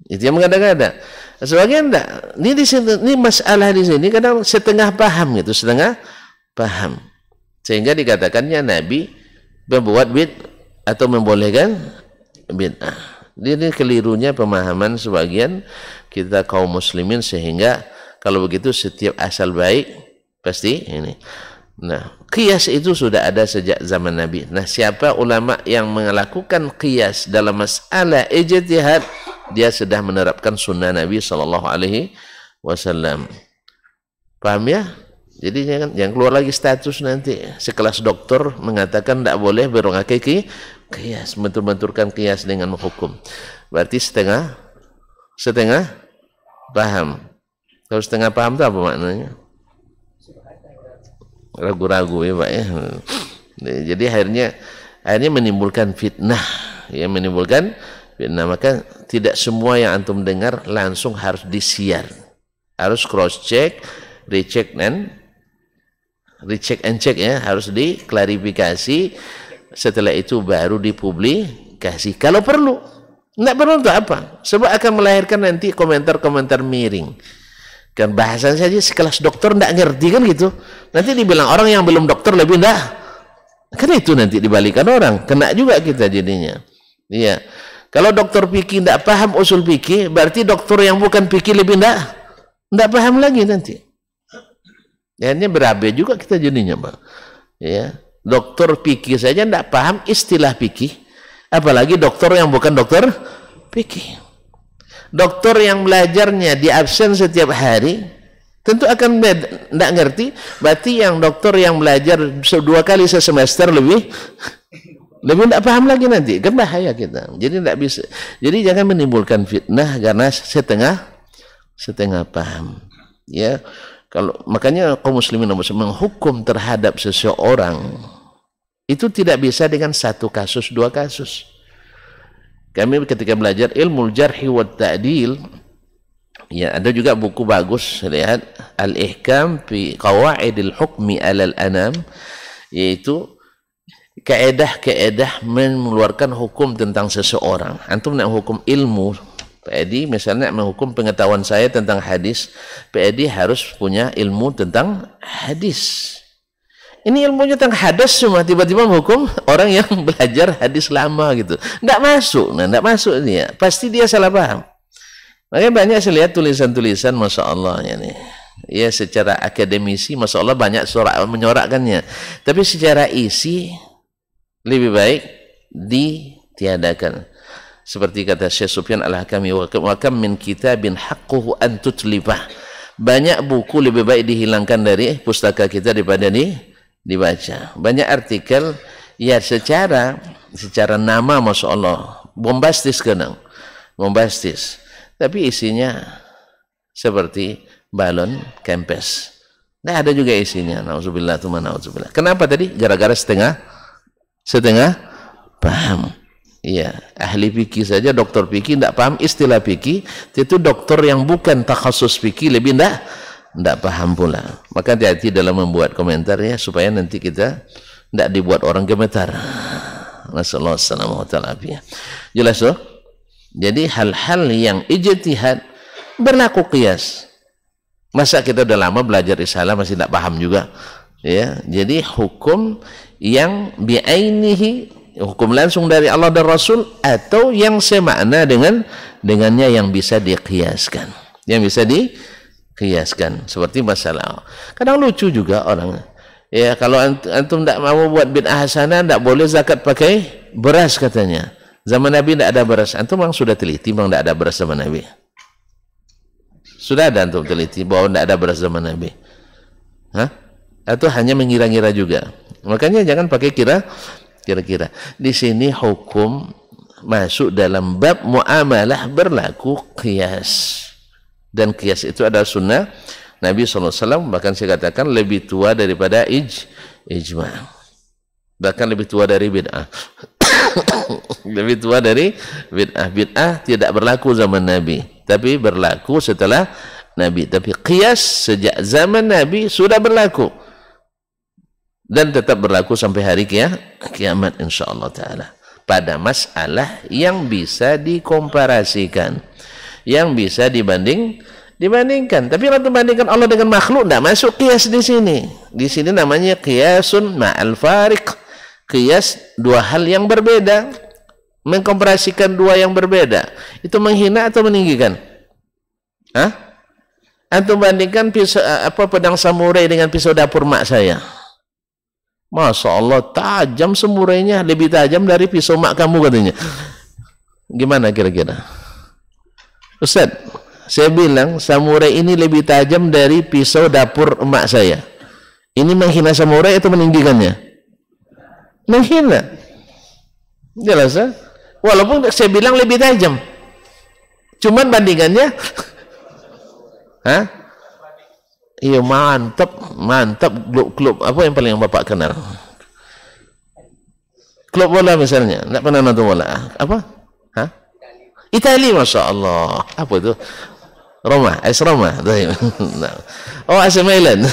Itu yang mengada-ngada. Sebagian tidak. Ini masalah di sini kadang setengah paham gitu, setengah paham. Sehingga dikatakannya Nabi membuat atau membolehkan bid'ah. Ini kelirunya pemahaman sebagian kita kaum muslimin, sehingga kalau begitu setiap asal baik pasti ini. Nah, qiyas itu sudah ada sejak zaman Nabi. Nah, siapa ulama yang melakukan qiyas dalam masalah ijtihad, dia sudah menerapkan sunnah Nabi SAW. Paham ya? Jadi jangan keluar lagi status nanti sekelas dokter mengatakan tidak boleh berangkai qiyas, bentur-benturkan qiyas dengan hukum. Berarti setengah paham. Kalau setengah paham itu apa maknanya? Ragu-ragu ya Pak ya. Jadi akhirnya menimbulkan fitnah, ya, menimbulkan fitnah. Maka tidak semua yang antum dengar langsung harus disiar, harus cross check, recheck and check ya, harus diklarifikasi. Setelah itu baru dipublikasi kalau perlu. Tidak perlu untuk apa? Sebab akan melahirkan nanti komentar-komentar miring. Kan bahasan saja sekelas dokter tidak ngerti kan gitu. Nanti dibilang orang yang belum dokter lebih tidak. Kan itu nanti dibalikan orang. Kena juga kita jadinya. Iya. Kalau dokter fikih tidak paham usul fikih, berarti dokter yang bukan fikih lebih tidak paham lagi nanti. Ya, ini berabe juga kita jadinya, Pak. Ya, dokter fikih saja tidak paham istilah fikih, apalagi dokter yang bukan dokter fikih. Dokter yang belajarnya di absen setiap hari tentu akan tidak ngerti. Berarti yang dokter yang belajar 2 kali sesemester lebih tidak paham lagi nanti, kan bahaya kita. Jadi tidak bisa. Jadi jangan menimbulkan fitnah karena setengah paham. Ya, kalau makanya kaum muslimin menghukum terhadap seseorang itu tidak bisa dengan 1 kasus 2 kasus. Kami ketika belajar ilmu jarhi wa ta'dil, ya ada juga buku bagus, lihat Al-Ihkam fi Qawaidil Hukmi 'alal Anam, yaitu kaedah-kaedah mengeluarkan hukum tentang seseorang. Antum nak hukum ilmu, PED misalnya menghukum pengetahuan saya tentang hadis, PED harus punya ilmu tentang hadis. Ini ilmunya tentang hadis semua, tiba-tiba menghukum orang yang belajar hadis lama gitu. Tidak masuk, tidak masuk dia. Pasti dia salah paham. Makanya banyak saya lihat tulisan-tulisan, Masya Allah ya nih. Ya secara akademisi, Masya Allah banyak menyorakkannya. Tapi secara isi lebih baik ditiadakan. Seperti kata Syekh Sufyan Al-Hakami, wa kam min kitabin haqquhu an tutlifah. Banyak buku lebih baik dihilangkan dari pustaka kita daripada dibaca. Banyak artikel ya secara nama Masya Allah bombastis, kadang bombastis, tapi isinya seperti balon kempes. Nah ada juga isinya, nauzubillah tsumma nauzubillah. Kenapa tadi? Gara-gara setengah paham. Iya, ahli fikih saja, dokter fikih tidak paham istilah fikih, itu dokter yang bukan takhasus fikih lebih tidak paham pula. Maka hati-hati dalam membuat komentarnya supaya nanti kita tidak dibuat orang gemetar. Nasallahu alaihi wasallam. Jelas tuh? Jadi hal-hal yang ijtihad berlaku qiyas. Masa kita udah lama belajar risalah masih tidak paham juga? Ya, jadi hukum yang bi'ainihi, hukum langsung dari Allah dan Rasul, atau yang semakna dengannya yang bisa diqiyaskan. Yang bisa diqiyaskan. Seperti masalah. Kadang lucu juga orang. Ya, kalau antum tidak mau buat bid'ah hasanah, tidak boleh zakat pakai beras katanya. Zaman Nabi tidak ada beras. Antum memang sudah teliti memang tidak ada beras zaman Nabi. Sudah ada antum teliti bahwa tidak ada beras zaman Nabi. Hah? Atau hanya mengira-ngira juga. Makanya jangan pakai kira-kira. Di sini hukum masuk dalam bab muamalah berlaku qiyas. Dan qiyas itu adalah sunnah Nabi SAW, bahkan saya katakan lebih tua daripada ijma'. Bahkan lebih tua dari bid'ah. Lebih tua dari bid'ah. Bid'ah tidak berlaku zaman Nabi, tapi berlaku setelah Nabi. Tapi qiyas sejak zaman Nabi sudah berlaku dan tetap berlaku sampai hari kiamat insyaallah taala. Pada masalah yang bisa dikomparasikan, yang bisa dibandingkan. Tapi kalau membandingkan Allah dengan makhluk tidak masuk qiyas di sini. Di sini namanya qiyasun ma'al fariq. Qiyas dua hal yang berbeda, mengkomparasikan dua yang berbeda. Itu menghina atau meninggikan? Hah? Antum bandingkan pisau, pedang samurai dengan pisau dapur mak saya. Masya Allah, tajam semurainya, lebih tajam dari pisau mak kamu katanya. Gimana kira-kira? Ustaz, saya bilang samurai ini lebih tajam dari pisau dapur emak saya. Ini menghina samurai atau meninggikannya? Menghina. Jelas ya? Walaupun saya bilang lebih tajam. Cuman bandingannya hah? Iya, mantap klub apa yang paling Bapak kenal? Klub bola misalnya, enggak pernah nonton bola. Apa? Hah? Itali, Masya Allah. Apa itu? Roma, AS Roma. Oh, AC Milan.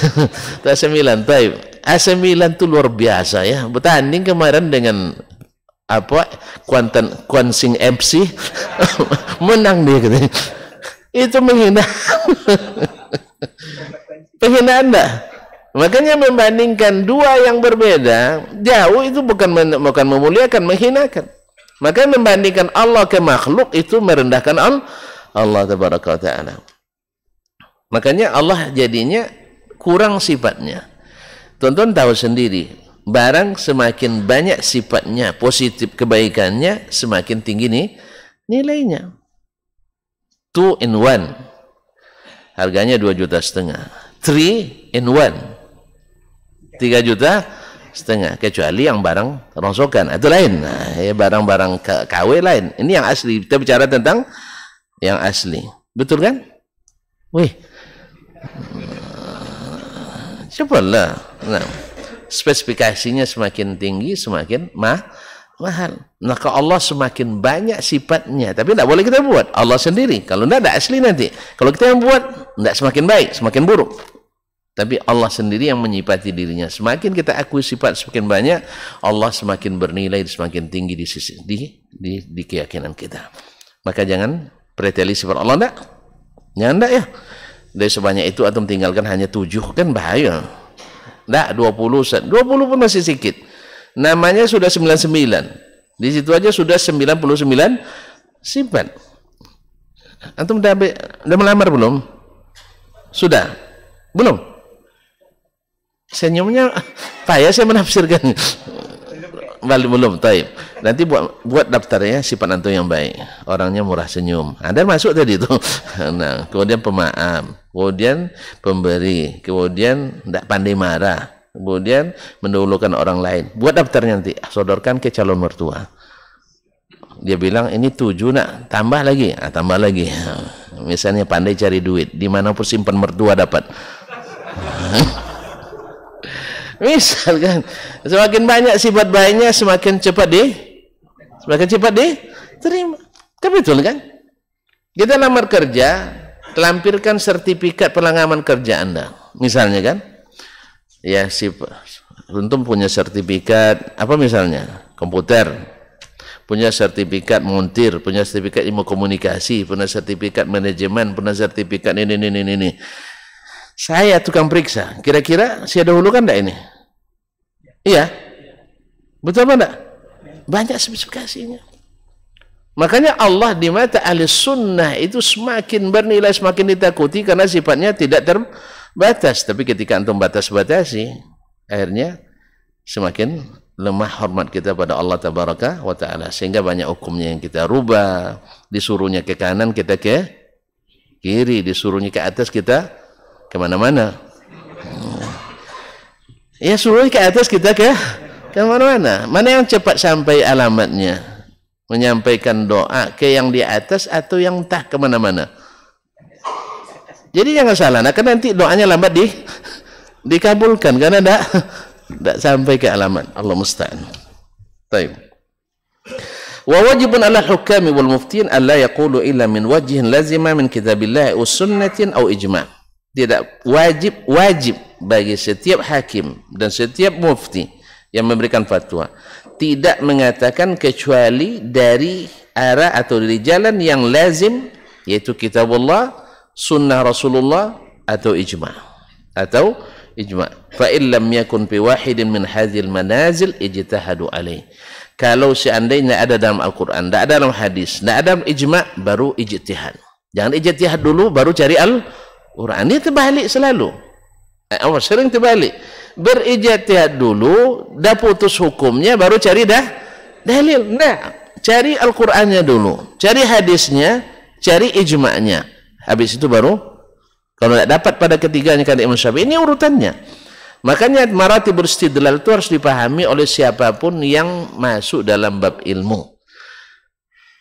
AC Milan, taib. AC Milan itu luar biasa ya. Bertanding kemarin dengan apa? Kuansing FC. Menang dia katanya. Itu menghina. Penghinaan dah. Makanya membandingkan dua yang berbeda jauh itu bukan memuliakan, menghinakan. Maka membandingkan Allah ke makhluk itu merendahkan Allah tabaraka wa ta'ala. Makanya Allah jadinya kurang sifatnya. Tonton tahu sendiri, barang semakin banyak sifatnya positif kebaikannya, semakin tinggi nih nilainya. 2 in 1 harganya 2,5 juta. 3 in 1 3,5 juta, kecuali yang barang rongsokan itu lain. Nah, ya barang-barang KW lain. Ini yang asli. Kita bicara tentang yang asli. Betul kan? Wih. Cobalah. Nah, spesifikasinya semakin tinggi, semakin mahal. Maka Allah semakin banyak sifatnya, tapi tidak boleh kita buat. Allah sendiri. Kalau tidak ada asli nanti. Kalau kita yang buat, tidak semakin baik, semakin buruk. Tapi Allah sendiri yang menyifati dirinya. Semakin kita akui sifat semakin banyak, Allah semakin bernilai, semakin tinggi di sisi di keyakinan kita. Maka jangan preteli sifat Allah, enggak. Jangan enggak ya. Dari sebanyak itu antum tinggalkan hanya 7, kan bahaya. Enggak, 20 pun masih sedikit. Namanya sudah 99. Di situ aja sudah 99 sifat. Antum udah melamar belum? Sudah? Belum? Senyumnya payah saya menafsirkan. Belum, taib. Nanti buat daftarnya sifat antum yang baik. Orangnya murah senyum. Ada masuk tadi itu. Nah, kemudian pemaaf, kemudian pemberi, kemudian tidak pandai marah, kemudian mendahulukan orang lain. Buat daftarnya nanti, sodorkan ke calon mertua. Dia bilang ini 7 nak, tambah lagi. Tambah lagi. Misalnya pandai cari duit, dimanapun simpan mertua dapat. Misalkan semakin banyak sifat baiknya, semakin cepat diterima. Kan betul kan? Kita lamar kerja, lampirkan sertifikat pelanggaran kerja Anda, misalnya kan? Ya, untung punya sertifikat apa misalnya? komputer, punya sertifikat montir, punya sertifikat ilmu komunikasi, punya sertifikat manajemen, punya sertifikat ini. Saya tukang periksa, kira-kira saya dahulukan enggak ini? Iya, betul apa enggak? Banyak spesifikasinya. Makanya Allah di mata ahli sunnah itu semakin bernilai, semakin ditakuti karena sifatnya tidak terbatas. Tapi ketika antum batas-batasi, akhirnya semakin lemah hormat kita pada Allah Tabaraka wa Ta'ala, sehingga banyak hukumnya yang kita rubah. Disuruhnya ke kanan kita ke kiri, disuruhnya ke atas kita kemana-mana. Ya, suruhnya ke atas kita ke mana-mana. Mana yang cepat sampai alamatnya, menyampaikan doa ke yang di atas atau yang entah kemana-mana. Jadi jangan salah, nah, kan nanti doanya lambat dikabulkan karena tidak sampai ke alamat. Allah musta'an. Baik. Wa wajibun 'ala al-hukami wal muftin alla yaqulu illa min wajhin lazima min kitabillah aw sunnatin aw ijma'. Tidak wajib bagi setiap hakim dan setiap mufti yang memberikan fatwa tidak mengatakan kecuali dari arah atau dari jalan yang lazim, yaitu kitabullah, sunnah Rasulullah atau ijma'. Fa in lam yakun fi wahidin min hadhil manazil ijtahadu alaih. Kalau seandainya ada dalam Al-Qur'an, tidak ada dalam hadis, tidak ada dalam ijma', baru ijtihad. Jangan ijtihad dulu baru cari Al-Qur'an. Ini terbalik selalu. Sering terbalik. Berijtihad dulu, dah putus hukumnya baru cari dalil. Nah, cari Al-Qur'annya dulu, cari hadisnya, cari ijma'nya. Habis itu baru, kalau tidak dapat pada ketiganya kata Imam Syafi'i, ini urutannya. Makanya maratib beristidlal itu harus dipahami oleh siapapun yang masuk dalam bab ilmu.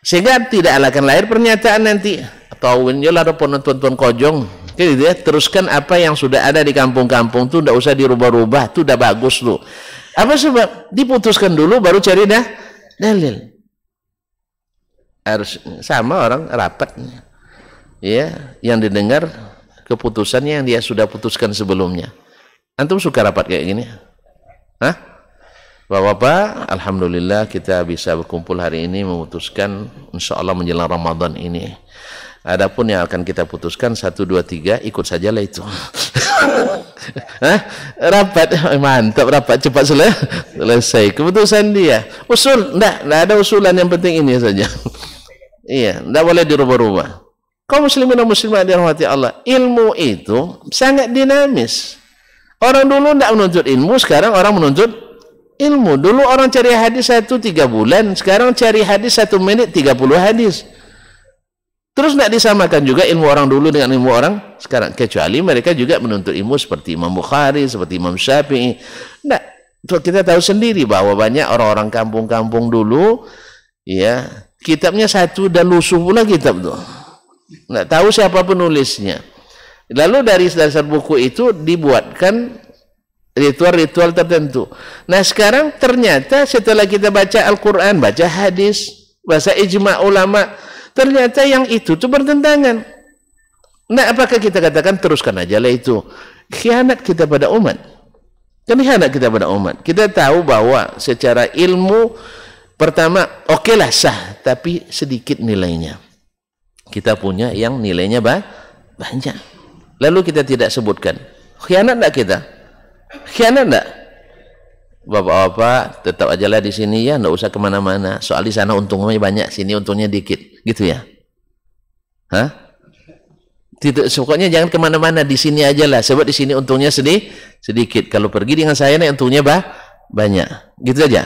Sehingga tidak akan lahir pernyataan nanti, atau lah ada penonton kojong, gitu ya, teruskan apa yang sudah ada di kampung-kampung tuh, tidak usah dirubah-rubah, tuh udah bagus tuh. Apa sebab? Diputuskan dulu baru cari dalil. Harus sama orang rapat, ya, yang didengar keputusannya yang dia sudah putuskan sebelumnya. Antum suka rapat kayak gini? Hah? Bapak-bapak, alhamdulillah kita bisa berkumpul hari ini memutuskan insyaallah menjelang Ramadan ini. Adapun yang akan kita putuskan 1, 2, 3, ikut sajalah itu. Hah? Rapat, mantap, rapat cepat selesai. Keputusan dia. Usul, enggak ada usulan, yang penting ini saja. Iya, enggak boleh dirubah-rubah. Kaum muslimin dan muslimat dirahmati Allah, ilmu itu sangat dinamis. Orang dulu tidak menuntut ilmu, sekarang orang menuntut ilmu. Dulu orang cari hadis 1-3 bulan, sekarang cari hadis 1 menit 30 hadis. Terus tidak disamakan juga ilmu orang dulu dengan ilmu orang sekarang, kecuali mereka juga menuntut ilmu seperti Imam Bukhari, seperti Imam Syafi'i. Nah, kita tahu sendiri bahwa banyak orang-orang kampung-kampung dulu, ya, kitabnya satu dan lusuh pula kitab itu. Nggak tahu siapa penulisnya. Lalu dari dasar buku itu dibuatkan ritual-ritual tertentu. Nah, sekarang ternyata setelah kita baca Al-Quran, baca hadis, baca ijma' ulama, ternyata yang itu bertentangan. Nah, apakah kita katakan teruskan aja lah itu? Khianat kita pada umat. Kan khianat kita pada umat. Kita tahu bahwa secara ilmu pertama okelah sah, tapi sedikit nilainya. Kita punya yang nilainya banyak. Lalu kita tidak sebutkan. Khianat enggak kita? Khianat enggak? Bapak-bapak tetap ajalah di sini ya, enggak usah kemana-mana. Soal di sana untungnya banyak, sini untungnya dikit, gitu ya? Hah? Tidak, pokoknya jangan kemana-mana, di sini ajalah. Sebab di sini untungnya sedikit. Kalau pergi dengan saya, nih untungnya banyak. Gitu aja.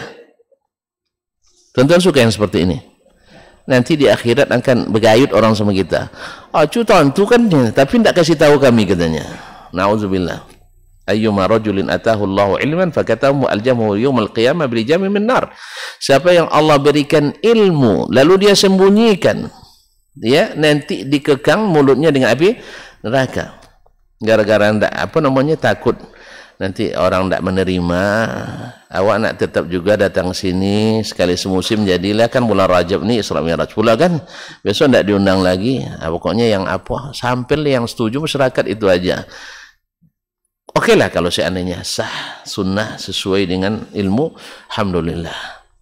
Tuan-tuan suka yang seperti ini. Nanti di akhirat akan bergayut orang sama kita. Tentu kan, tapi tidak kasih tahu kami katanya. Nauzubillah. Ayyuma rajulin atahu Allahu ilman fakatahu aljamu yaumal qiyamah bil jami min nar. Siapa yang Allah berikan ilmu lalu dia sembunyikan, dia nanti dikekang mulutnya dengan api neraka. Gara-gara takut nanti orang tidak menerima. Awak nak tetap juga datang sini sekali semusim, jadilah kan bulan Rajab ni Isra Mi'raj pula kan, besok tidak diundang lagi. Pokoknya yang sampai yang setuju masyarakat itu aja. Oke lah kalau seandainya sah sunnah sesuai dengan ilmu, alhamdulillah.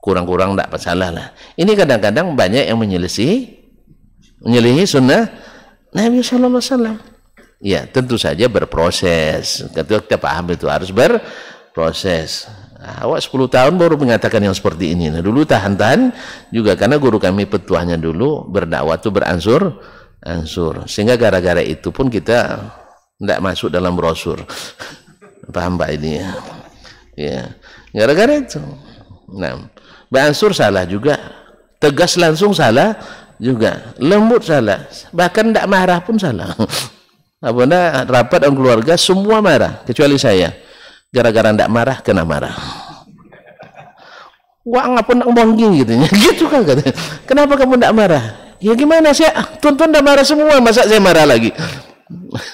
kurang-kurang tidak masalah lah. Ini kadang-kadang banyak yang menyelisihi sunnah Nabi Sallallahu Alaihi Wasallam. Ya, tentu saja berproses. Kita paham itu harus berproses. Awak 10 tahun baru mengatakan yang seperti ini. Nah, dulu tahan-tahan juga karena guru kami petuahnya dulu berdakwah itu beransur-ansur. Sehingga gara-gara itu pun kita tidak masuk dalam brosur. Paham Pak ini ya? Ya, gara-gara itu. Nah, beransur salah juga. Tegas langsung salah juga. Lembut salah. Bahkan tidak marah pun salah. Apabila rapat dan keluarga semua marah kecuali saya. Gara-gara tidak marah, kena marah. Wah, ngapa nak bongging gitu, gitu kan katanya. Kenapa kamu tidak marah? Ya gimana sih? Tuntun tidak marah semua, masa saya marah lagi?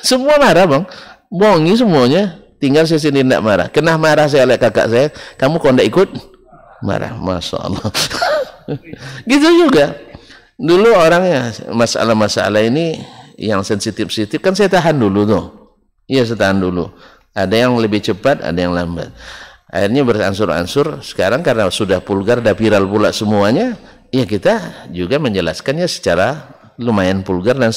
Semua marah bang, bongi semuanya. Tinggal saya sendiri tidak marah. Kena marah saya oleh kakak saya. Kamu kok tidak ikut? Marah, masya Allah. Gitu juga. Dulu orangnya masalah-masalah ini yang sensitif-sensitif kan saya tahan dulu tuh. Iya, saya tahan dulu. Ada yang lebih cepat, ada yang lambat. Akhirnya beransur-ansur. Sekarang karena sudah vulgar, sudah viral pula semuanya, ya kita juga menjelaskannya secara lumayan vulgar dan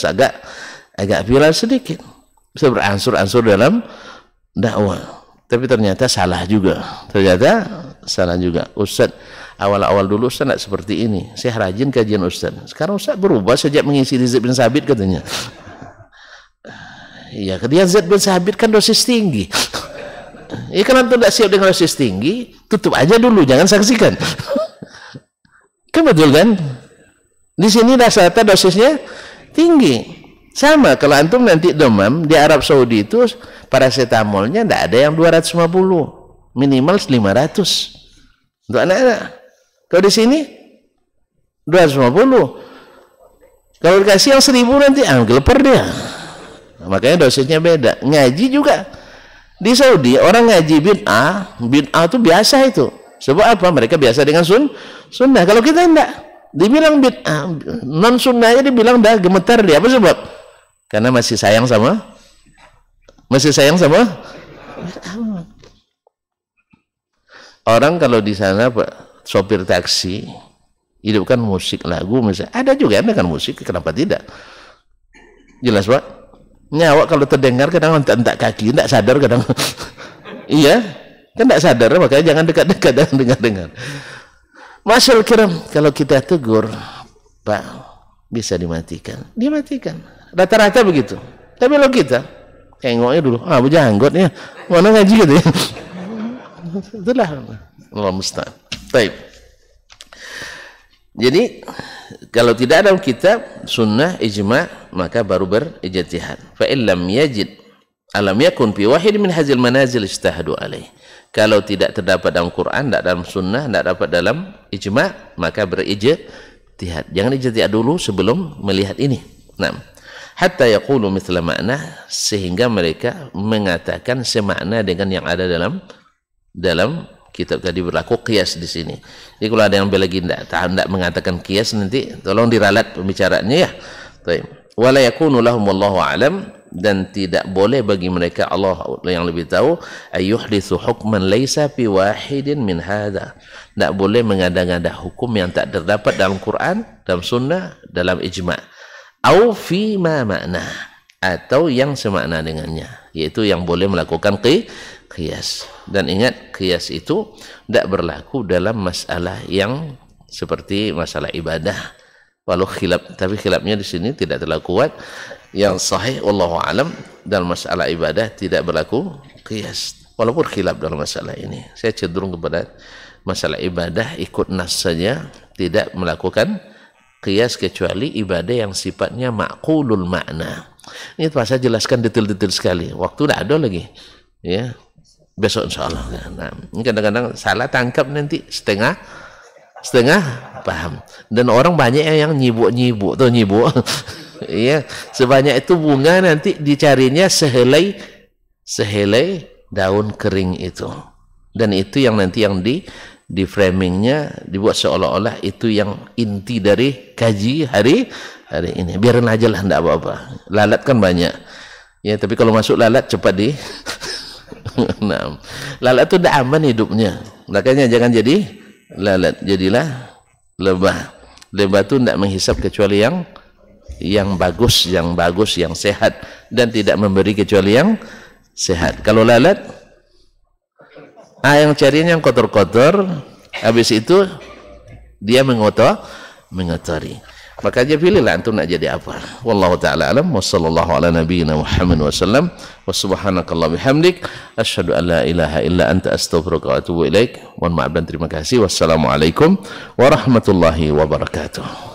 agak viral sedikit. Bisa beransur-ansur dalam dakwah. Tapi ternyata salah juga. Ustaz, awal-awal dulu Ustaz tidak seperti ini. Saya rajin kajian Ustaz. Sekarang Ustaz berubah sejak mengisi di Zaid bin Sabit katanya. Iya, kemudian Zaid bin Sabit kan dosis tinggi. Ya kalau tidak siap dengan dosis tinggi, tutup aja dulu, jangan saksikan. Kan betul kan? Di sini rata-rata dosisnya tinggi. Sama kalau antum nanti demam di Arab Saudi itu paracetamolnya tidak ada yang 250, minimal 500 untuk anak-anak. Kalau di sini 250. Kalau dikasih yang 1000 nanti gelepar dia. Makanya dosisnya beda. Ngaji juga di Saudi orang ngaji bid'ah itu biasa itu. Sebab apa? Mereka biasa dengan sunnah. Kalau kita enggak, dibilang bid'ah, non sunnahnya dibilang dah gemetar dia. Apa sebab? Karena masih sayang sama orang. Kalau di sana Pak sopir taksi hidupkan musik lagu misalnya, ada juga dengan musik, kenapa tidak? Jelas Pak. Nyawa kalau terdengar kadang entak kaki, tidak sadar kadang. Iya, kan tidak sadar, makanya jangan dekat-dekat dan dengar-dengar. Masyaallah kiram, kalau kita tegur, Pak, bisa dimatikan. Rata-rata begitu. Tapi kalau kita tengoknya dulu, berjanggotnya, mana ngaji gitu ya. Itulah Allah musta'an. Baik. Jadi kalau tidak ada kitab, sunnah, ijma', maka baru berijtihad. Fa illam yajid alam yakun fi wahid min hazil manazil ijtahadu alaih. Kalau tidak terdapat dalam Quran, tidak dalam sunnah, tidak dapat dalam ijma', maka berijtihad. Jangan ijtihad dulu sebelum melihat ini. Nah, hatta yaqulu mithla ma'na, sehingga mereka mengatakan semakna dengan yang ada dalam kitab tadi. Berlaku qiyas di sini. Jadi kalau ada yang lagi tidak mengatakan qiyas, nanti tolong diralat pembicaraannya ya. Baik. Wala yakunu lahum wallahu alam, dan tidak boleh bagi mereka, Allah yang lebih tahu, ayyuhditsu hukman laisa fi wahidin min hadza. Tidak boleh mengada-ngada hukum yang tak terdapat dalam Quran, dalam sunnah, dalam ijma'. Au fi ma ma'na, atau yang semakna dengannya, yaitu yang boleh melakukan qiyas. Dan ingat, qiyas itu tidak berlaku dalam masalah yang seperti masalah ibadah. Walau khilaf, tapi khilafnya di sini tidak terlalu kuat. Yang sahih wallahu alam, dalam masalah ibadah tidak berlaku qiyas. Walaupun khilaf dalam masalah ini, saya cenderung kepada masalah ibadah ikut nas saja, tidak melakukan qiyas kecuali ibadah yang sifatnya ma'qulul makna. Ini saya jelaskan detail-detail sekali. Waktu tidak ada lagi. Ya. Besok insyaallah. Nah, ini kadang-kadang salah tangkap, nanti setengah paham. Dan orang banyak yang nyibuk tuh nyibuk. Iya, sebanyak itu bunga nanti dicarinya sehelai daun kering itu. Dan itu yang nanti yang di framingnya dibuat seolah-olah itu yang inti dari kaji hari ini. Biarin aja lah, enggak apa-apa. Lalat kan banyak. Ya, tapi kalau masuk lalat cepat nah, lalat itu tidak aman hidupnya. Makanya jangan jadi lalat, jadilah lebah. Lebah itu tidak menghisap kecuali yang bagus, yang sehat, dan tidak memberi kecuali yang sehat. Kalau lalat, yang carinya yang kotor-kotor, habis itu dia mengotori. Maka aja pilihlah antum nak jadi apa. Wallahu taala alam, wa sallallahu ala nabiyyina Muhammad wa sallam, wa subhanakallah bihamdik, asyhadu an la ilaha illa anta astaghfiruka wa atubu ilaik. Mohon maaf dan terima kasih. Wassalamualaikum warahmatullahi wabarakatuh.